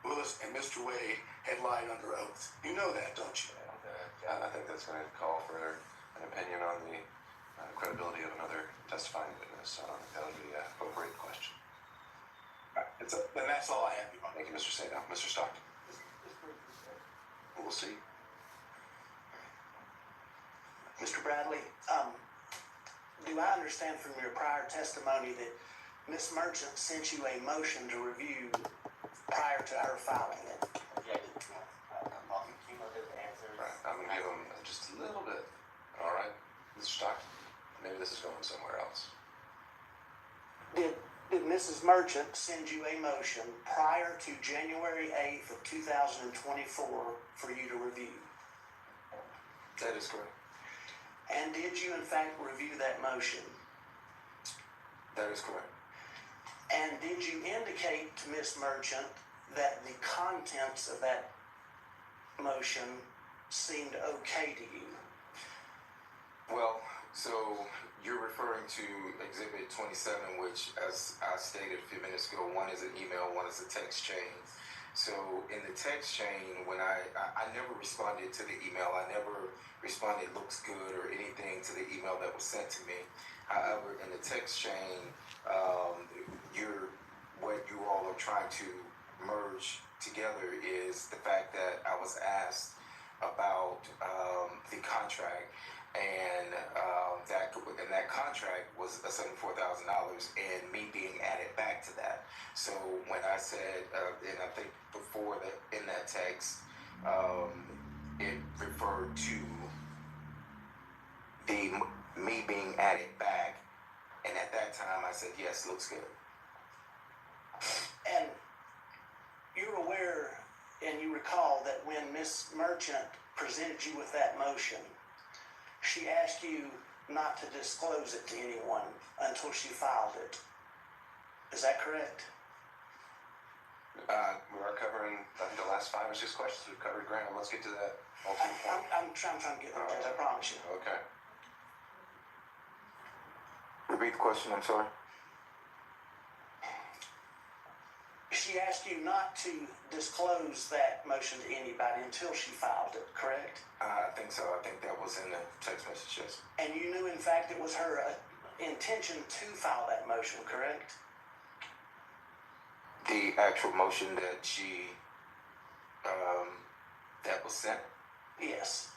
Willis and Mr. Wade had lied under oath. You know that, don't you? I think that's going to call for an opinion on the credibility of another testifying witness. So I don't think that would be an appropriate question. All right, then that's all I have, Your Honor. Thank you, Mr. Sada. Mr. Stockton? We'll see. Mr. Bradley, do I understand from your prior testimony that Ms. Merchant sent you a motion to review prior to her filing it? Objected. All cumulative answers. Right, I'm going to give him just a little bit. All right, Mr. Stockton? Maybe this is going somewhere else. Did Mrs. Merchant send you a motion prior to January 8th of 2024 for you to review? That is correct. And did you in fact review that motion? That is correct. And did you indicate to Ms. Merchant that the contents of that motion seemed okay to you? Well, so you're referring to Exhibit 27, which, as I stated a few minutes ago, one is an email, one is a text chain. So in the text chain, when I never responded to the email, I never responded looks good or anything to the email that was sent to me. However, in the text chain, what you all are trying to merge together is the fact that I was asked about the contract, and that contract was $74,000, and me being added back to that. So when I said, and I think before that in that text, it referred to me being added back, and at that time I said yes, looks good. And you're aware and you recall that when Ms. Merchant presented you with that motion, she asked you not to disclose it to anyone until she filed it. Is that correct? We are covering, I think, the last 5 or 6 questions we've covered ground. Let's get to that ultimate point. I'm trying to get there, Judge, I promise you. Okay. Repeat the question, I'm sorry. She asked you not to disclose that motion to anybody until she filed it, correct? I think so. I think that was in the text message, yes. And you knew, in fact, it was her intention to file that motion, correct? The actual motion that she, that was sent, Yes.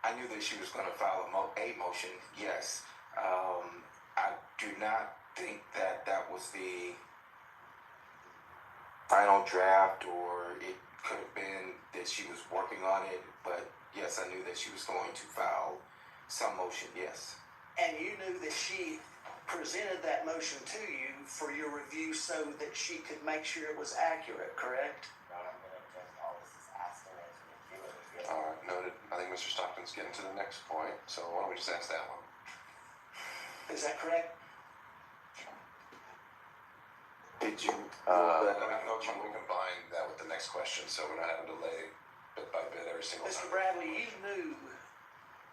I knew that she was going to file a motion, yes. I do not think that that was the final draft, or it could have been that she was working on it, but yes, I knew that she was going to file some motion, yes. And you knew that she presented that motion to you for your review so that she could make sure it was accurate, correct? No, I'm gonna object. All this is asked and answered in cumulative. All right, noted. I think Mr. Stockton's getting to the next point, so why don't we just ask that one? Is that correct? Did you? I think we combine that with the next question, so we're not having to delay bit by bit every single Mr. time. Bradley, you knew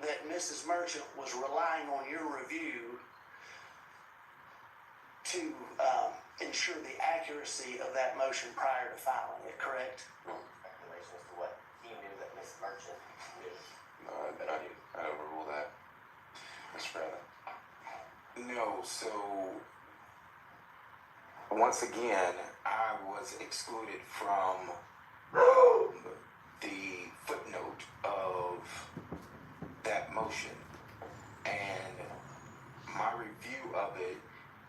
that Mrs. Merchant was relying on your review to ensure the accuracy of that motion prior to filing it, correct? Speculation as to what he knew that Miss Merchant knew. No, I overrule that. Mr. Bradley. No, so once again, I was excluded from the footnote of that motion, and my review of it,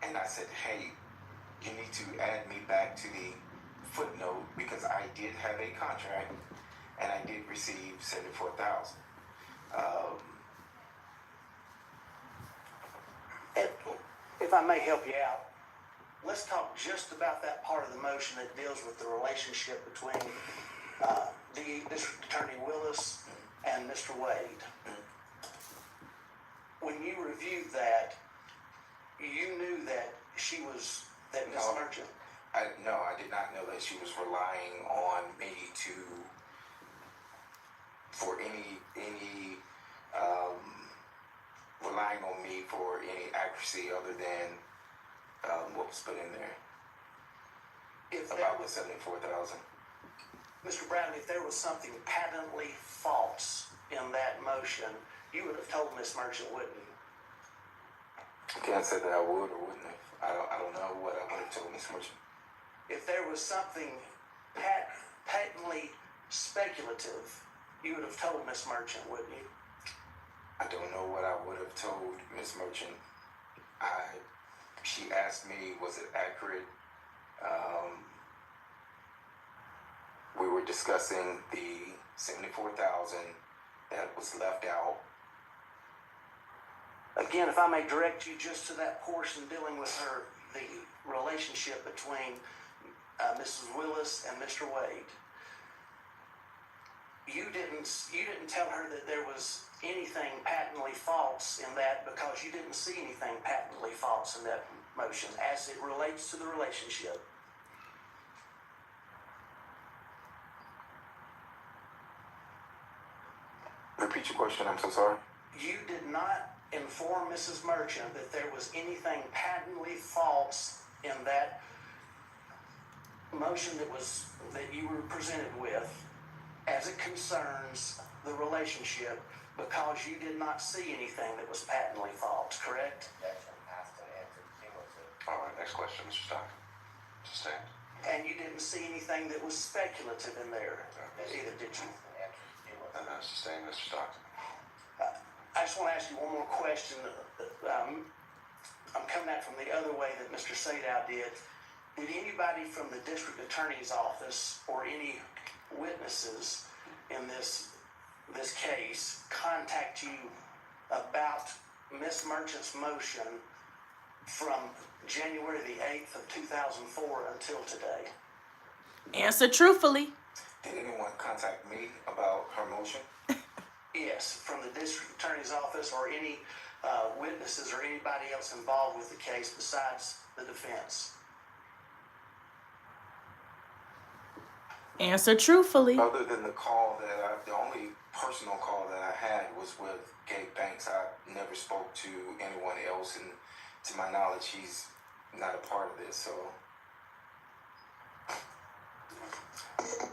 and I said, hey, you need to add me back to the footnote because I did have a contract and I did receive $74,000. If I may help you out, let's talk just about that part of the motion that deals with the relationship between the District Attorney Willis and Mr. Wade. When you reviewed that, you knew that Ms. No. Merchant. No, I did not know that she was relying on me for any relying on me for any accuracy other than what was put in there If there about the was, $74,000. Mr. Bradley, if there was something patently false in that motion, you would have told Ms. Merchant, wouldn't you? I can't say that I would or wouldn't have. I don't know what I would have told Ms. Merchant. If there was something patently speculative, you would have told Ms. Merchant, wouldn't you? I don't know what I would have told Ms. Merchant. She asked me, was it accurate? We were discussing the $74,000 that was left out. Again, if I may direct you just to that portion dealing with the relationship between Mrs. Willis and Mr. Wade. You didn't tell her that there was anything patently false in that because you didn't see anything patently false in that motion as it relates to the relationship. Repeat your question, I'm so sorry. You did not inform Mrs. Merchant that there was anything patently false in that motion that you were presented with as it concerns the relationship because you did not see anything that was patently false, correct? Objection asked and answered cumulative. All right, next question, Mr. Stockton. Sustained. And you didn't see anything that was speculative in there either, did you? Asked and answered cumulative. Sustained, Mr. Stockton. I just want to ask you one more question. I'm coming at it from the other way that Mr. Sadow did. Did anybody from the district attorney's office or any witnesses in this case contact you about Miss Merchant's motion from January the 8th of 2004 until today? Answer truthfully. Did anyone contact me about her motion? Yes, from the district attorney's office or any witnesses or anybody else involved with the case besides the defense? Answer truthfully. Other than the only personal call that I had was with Gabe Banks. I never spoke to anyone else, and to my knowledge, he's not a part of this, so.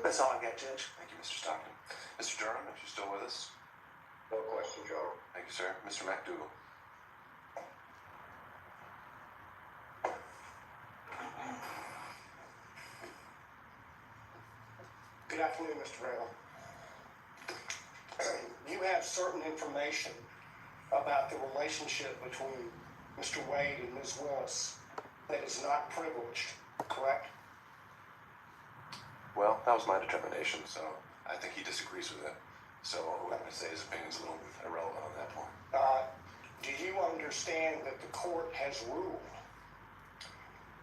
That's all I got, Judge. Thank you, Mr. Stockton. Mr. Durham, if you're still with us. No question, Joe. Thank you, sir. Mr. McDougal. Good afternoon, Mr. Bradley. You have certain information about the relationship between Mr. Wade and Ms. Willis that is not privileged, correct? Well, that was my determination, so I think he disagrees with it. So what I'm going to say his opinion is a little bit irrelevant on that point. Do you understand that the court has ruled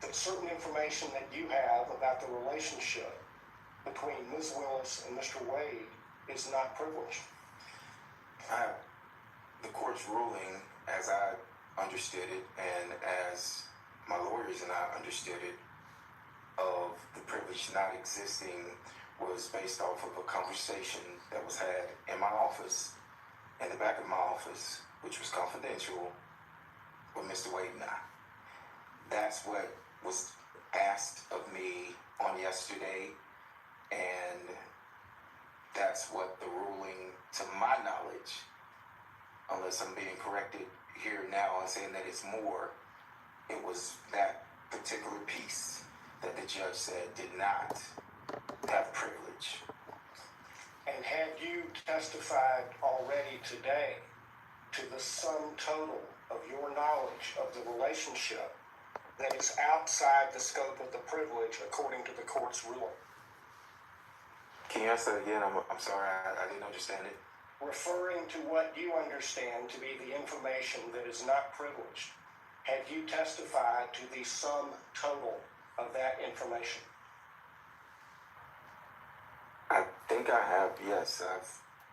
that certain information that you have about the relationship between Ms. Willis and Mr. Wade is not privileged? The court's ruling, as I understood it, and as my lawyers and I understood it, of the privilege not existing was based off of a conversation that was had in my office, in the back of my office, which was confidential, with Mr. Wade and I. That's what was asked of me on yesterday, and that's what the ruling, to my knowledge, unless I'm being corrected here now and saying that it's more, it was that particular piece that the judge said did not have privilege. And have you testified already today to the sum total of your knowledge of the relationship that is outside the scope of the privilege according to the court's ruling? Can you answer that again? I'm sorry, I didn't understand it. Referring to what you understand to be the information that is not privileged, have you testified to the sum total of that information? I think I have, yes.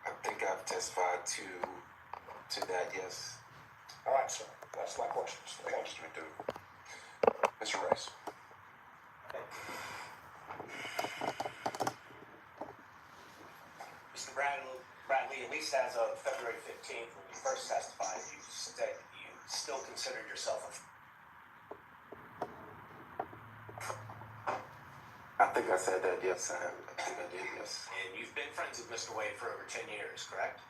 I think I've testified to that, yes. All right, sir. That's my questions. Thank you, Mr. McDougal. Mr. Rice. Mr. Bradley, at least as of February 15th, when you first testified, you said you still considered yourself I think I said that, yes. I think I did, yes. and you've been friends with Mr. Wade for over 10 years, correct?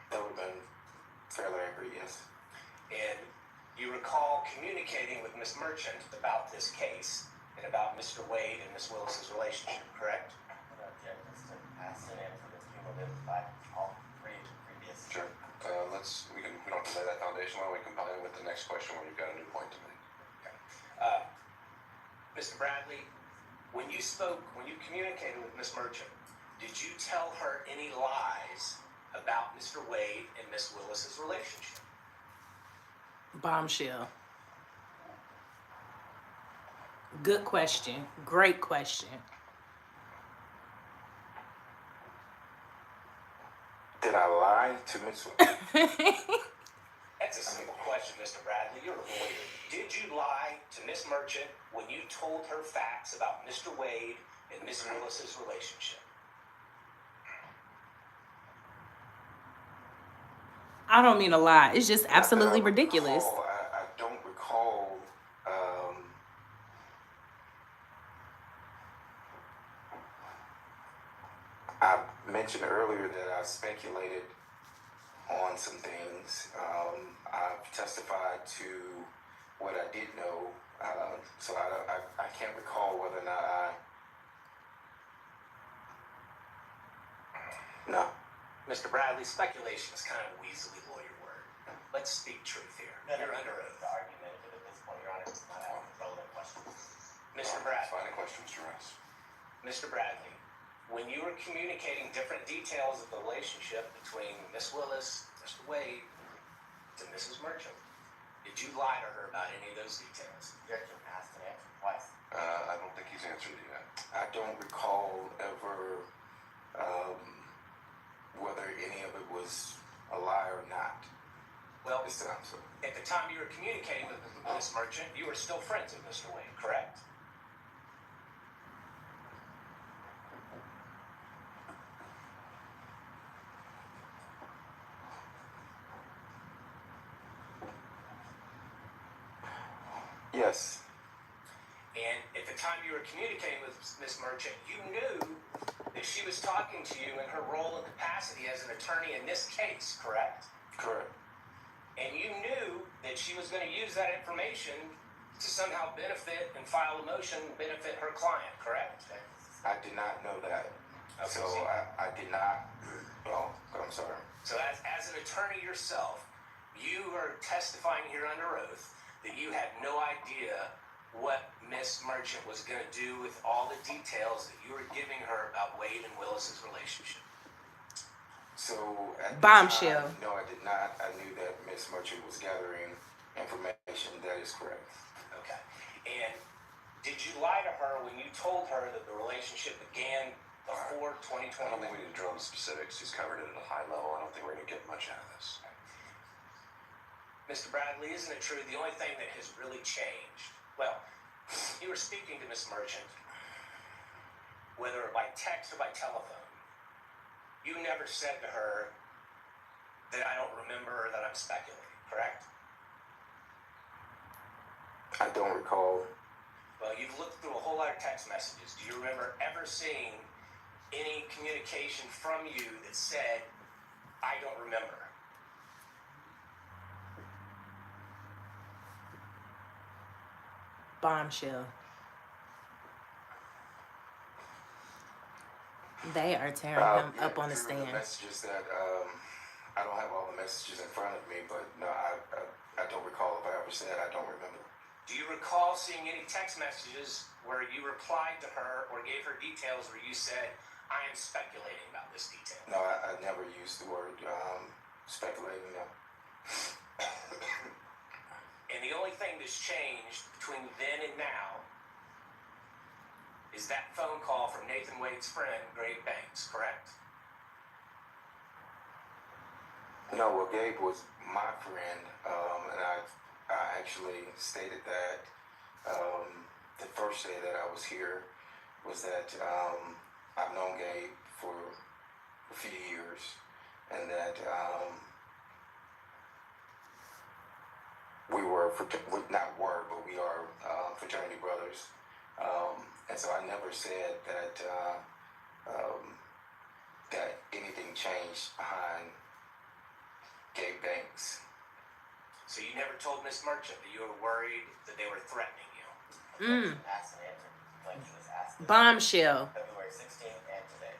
That would have been fairly accurate, yes. And you recall communicating with Ms. Merchant about this case and about Mr. Wade and Ms. Willis's relationship, correct? Object is to pass it in for the cumulative by all three previous. Sure. We don't have to lay that foundation. Why don't we combine it with the next question where you've got a new point to make? Mr. Bradley, when you communicated with Ms. Merchant, did you tell her any lies about Mr. Wade and Ms. Willis's relationship? Bombshell. Good question. Great question. Did I lie to Miss Wade? That's a simple question, Mr. Bradley. You're a lawyer. Did you lie to Miss Merchant when you told her facts about Mr. Wade and Miss Willis's relationship? I don't mean a lie. It's just absolutely ridiculous. I don't recall. I mentioned earlier that I speculated on some things. I've testified to what I did know, so I can't recall whether or not Mr. Bradley, speculation is kind of a weaselly lawyer word. Let's speak truth here. You're under oath. The argumentative at this point, Your Honor, is not asking relevant questions. Mr. Bradley. Final question, Mr. Rice. Mr. Bradley, when you were communicating different details of the relationship between Miss Willis, Mr. Wade, to Mrs. Merchant, did you lie to her about any of those details? Objection, asked and answered twice. I don't think he's answered it yet. I don't recall ever whether any of it was a lie or not. Well, This time, so. at the time you were communicating with Miss Merchant, you were still friends with Mr. Wade, correct? Yes. And at the time you were communicating with Miss Merchant, you knew that she was talking to you in her role and capacity as an attorney in this case, correct? Correct. And you knew that she was going to use that information to somehow benefit and file a motion and benefit her client, correct? I did not know that. Okay, So see. I did not. Oh, I'm sorry. So as an attorney yourself, you are testifying here under oath that you had no idea what Miss Merchant was going to do with all the details that you were giving her about Wade and Willis's relationship. So at the Bombshell. time, no, I did not. I knew that Miss Merchant was gathering information. That is correct. Okay. And did you lie to her when you told her that the relationship began before I don't 2020? think we need to drill into specifics. He's covered it at a high level. I don't think we're going to get much out of this. Mr. Bradley, isn't it true the only thing that has really changed? Well, you were speaking to Miss Merchant, whether by text or by telephone. You never said to her that I don't remember or that I'm speculating, correct? I don't recall. Well, you've looked through a whole lot of text messages. Do you remember ever seeing any communication from you that said, I don't remember? Bombshell. They are tearing him Yeah, up on the through stand. messages that I don't have all the messages in front of me, but no, I don't recall if I ever said. I don't remember. Do you recall seeing any text messages where you replied to her or gave her details where you said, I am speculating about this detail? No, I never used the word speculating. No. And the only thing that's changed between then and now is that phone call from Nathan Wade's friend, Greg Banks, correct? No, well, Gabe was my friend, and I actually stated that the first day that I was here was that I've known Gabe for a few years, and that we are fraternity brothers, and so I never said that that anything changed behind Gabe Banks. So you never told Miss Merchant that you were worried that they were threatening you? Asked and answered when she was asked. Bombshell. February 16th and today.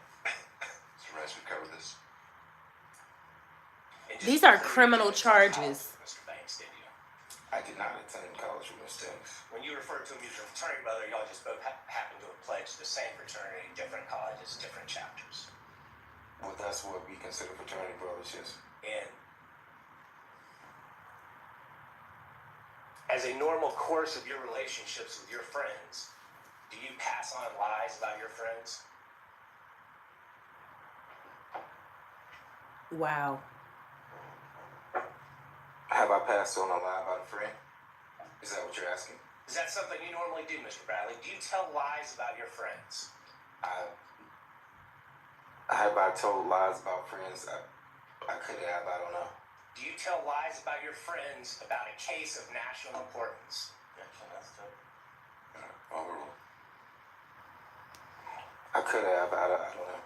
Mr. Rice, we've covered this. And just These are because you criminal didn't attend college charges. with Mr. Banks, did you? I did not attend college with Miss Banks. When you referred to him as your fraternity brother, y'all just both happened to have pledged the same fraternity, different colleges, different chapters. Well, that's what we consider fraternity brothers, yes. And as a normal course of your relationships with your friends, do you pass on lies about your friends? Wow. Have I passed on a lie about a friend? Is that what you're asking? Is that something you normally do, Mr. Bradley? Do you tell lies about your friends? Have I told lies about friends? I could have, I don't know. Do you tell lies about your friends about a case of national importance? Objection, that's to Overruled. I could have, I don't know.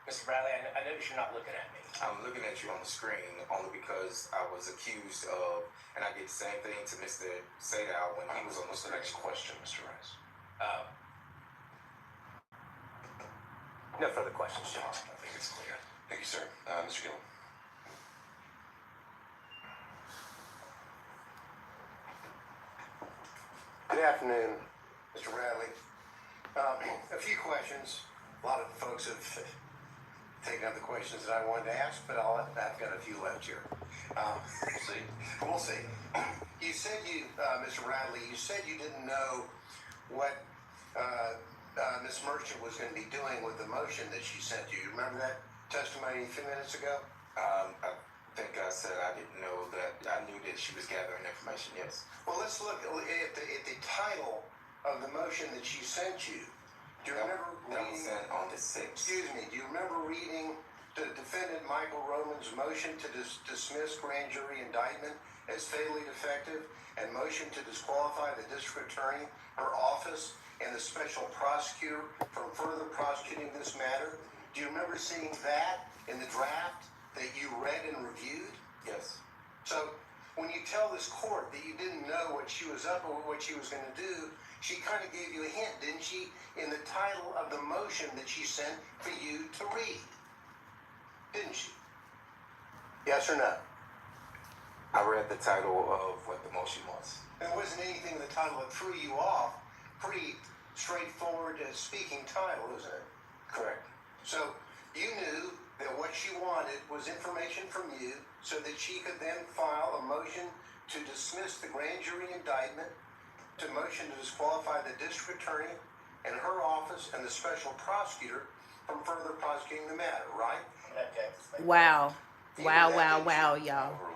Mr. Bradley, I notice you're not looking at me. I'm looking at you on the screen only because I was accused of, and I did the same thing to Mr. Sadow when he was on the What's the screen. next question, Mr. Rice? No further questions, Your Honor. I think it's clear. Thank you, sir. Mr. Gillen. Good afternoon, Mr. Bradley. A few questions. A lot of folks have taken up the questions that I wanted to ask, but I've got a few left here. We'll see. We'll see. You said Mr. Bradley, you said you didn't know what Ms. Merchant was going to be doing with the motion that she sent you. Remember that testimony a few minutes ago? I think I said I didn't know that. I knew that she was gathering information, yes. Well, let's look at the title of the motion that she sent you. Do you remember That was reading? sent on the 6th. Excuse me. Do you remember reading the defendant Michael Roman's motion to dismiss grand jury indictment as fatally defective and motion to disqualify the district attorney, her office, and the special prosecutor from further prosecuting this matter? Do you remember seeing that in the draft that you read and reviewed? Yes. So when you tell this court that you didn't know what she was up or what she was going to do, she kind of gave you a hint, didn't she, in the title of the motion that she sent for you to read? Didn't she? Yes or no? I read the title of what the motion was. There wasn't anything in the title that threw you off. Pretty straightforward speaking title, isn't it? Correct. So you knew that what she wanted was information from you so that she could then file a motion to dismiss the grand jury indictment, to motion to disqualify the district attorney and her office and the special prosecutor from further prosecuting the matter, right? Wow. Wow, Yeah, wow, that wow, didn't y'all. Overruled.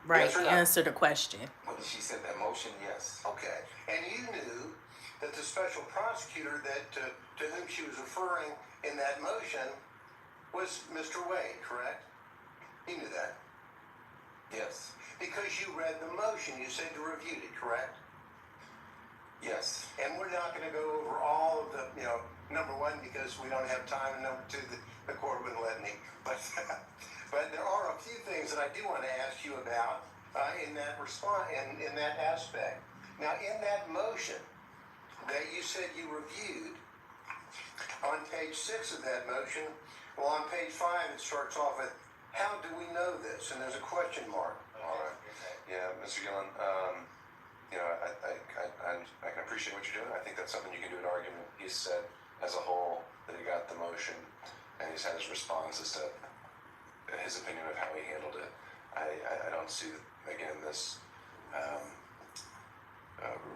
Right, Yes or no? answer the question. When she said that motion, yes. Okay. And you knew that the special prosecutor that to whom she was referring in that motion was Mr. Wade, correct? You knew that. Yes. Because you read the motion, you said you reviewed it, correct? Yes. And we're not going to go over all of the, number one, because we don't have time, and number two, the court wouldn't let me. But there are a few things that I do want to ask you about in that response, in that aspect. Now, in that motion that you said you reviewed, on page 6 of that motion, well, on page 5, it starts off with, how do we know this? And there's a question mark. All right. Yeah, Mr. Gillen, I can appreciate what you're doing. I think that's something you can do an argument. He said as a whole that he got the motion and he's had his response as to his opinion of how he handled it. I don't see, again, this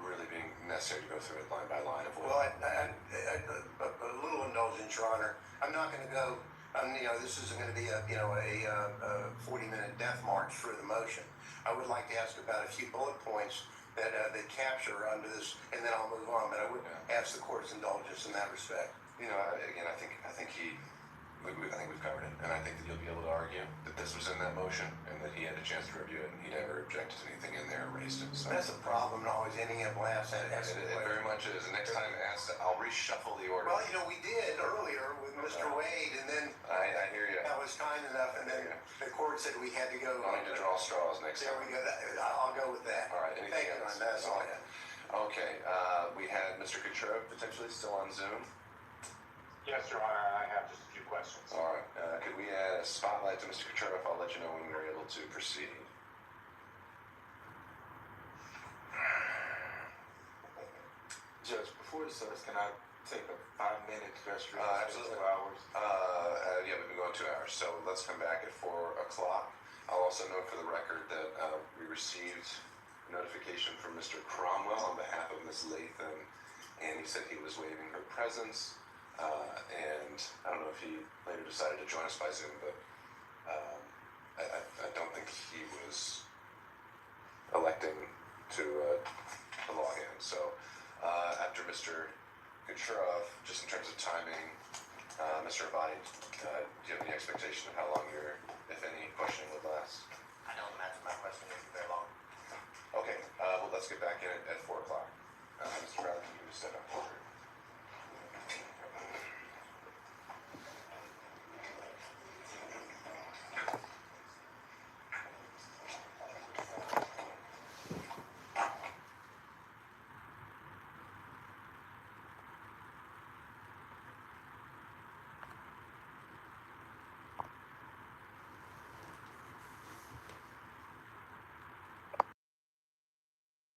really being necessary to go through it line by line of Well, a little indulgence, Your Honor. I'm not going to go. This isn't going to be a 40-minute death march through the motion. I would like to ask about a few bullet points that capture under this, and then I'll move on. But I would ask the court's indulgence in that respect. Again, I think we've covered it, and I think that you'll be able to argue that this was in that motion and that he had a chance to review it and he never objected to anything in there or raised it. So That's a problem, and always ending up last. it very much is. And next time I'll reshuffle the order. Well, we did earlier with Mr. Wade, and then I hear you. that was kind enough, and then the court said we had to go. I need to draw straws next There time. we go. I'll go with that. All right. Anything Thank you, else? That's all I have. Okay. We had Mr. Kucherov potentially still on Zoom. Yes, Your Honor, I have just a few questions. All right. Could we add a spotlight to Mr. Kucherov? I'll let you know when we're able to proceed. Judge, before the service, can I take a 5-minute pedestrian? Absolutely. 2 hours? Yeah, we've been going 2 hours, so let's come back at 4 o'clock. I'll also note for the record that we received notification from Mr. Cromwell on behalf of Ms. Latham, and he said he was waiving her presence. And I don't know if he later decided to join us by Zoom, but I don't think he was electing to log in. So after Mr. Kucherov, just in terms of timing, Mr. Abadi, do you have any expectation of how long you're, if any, questioning would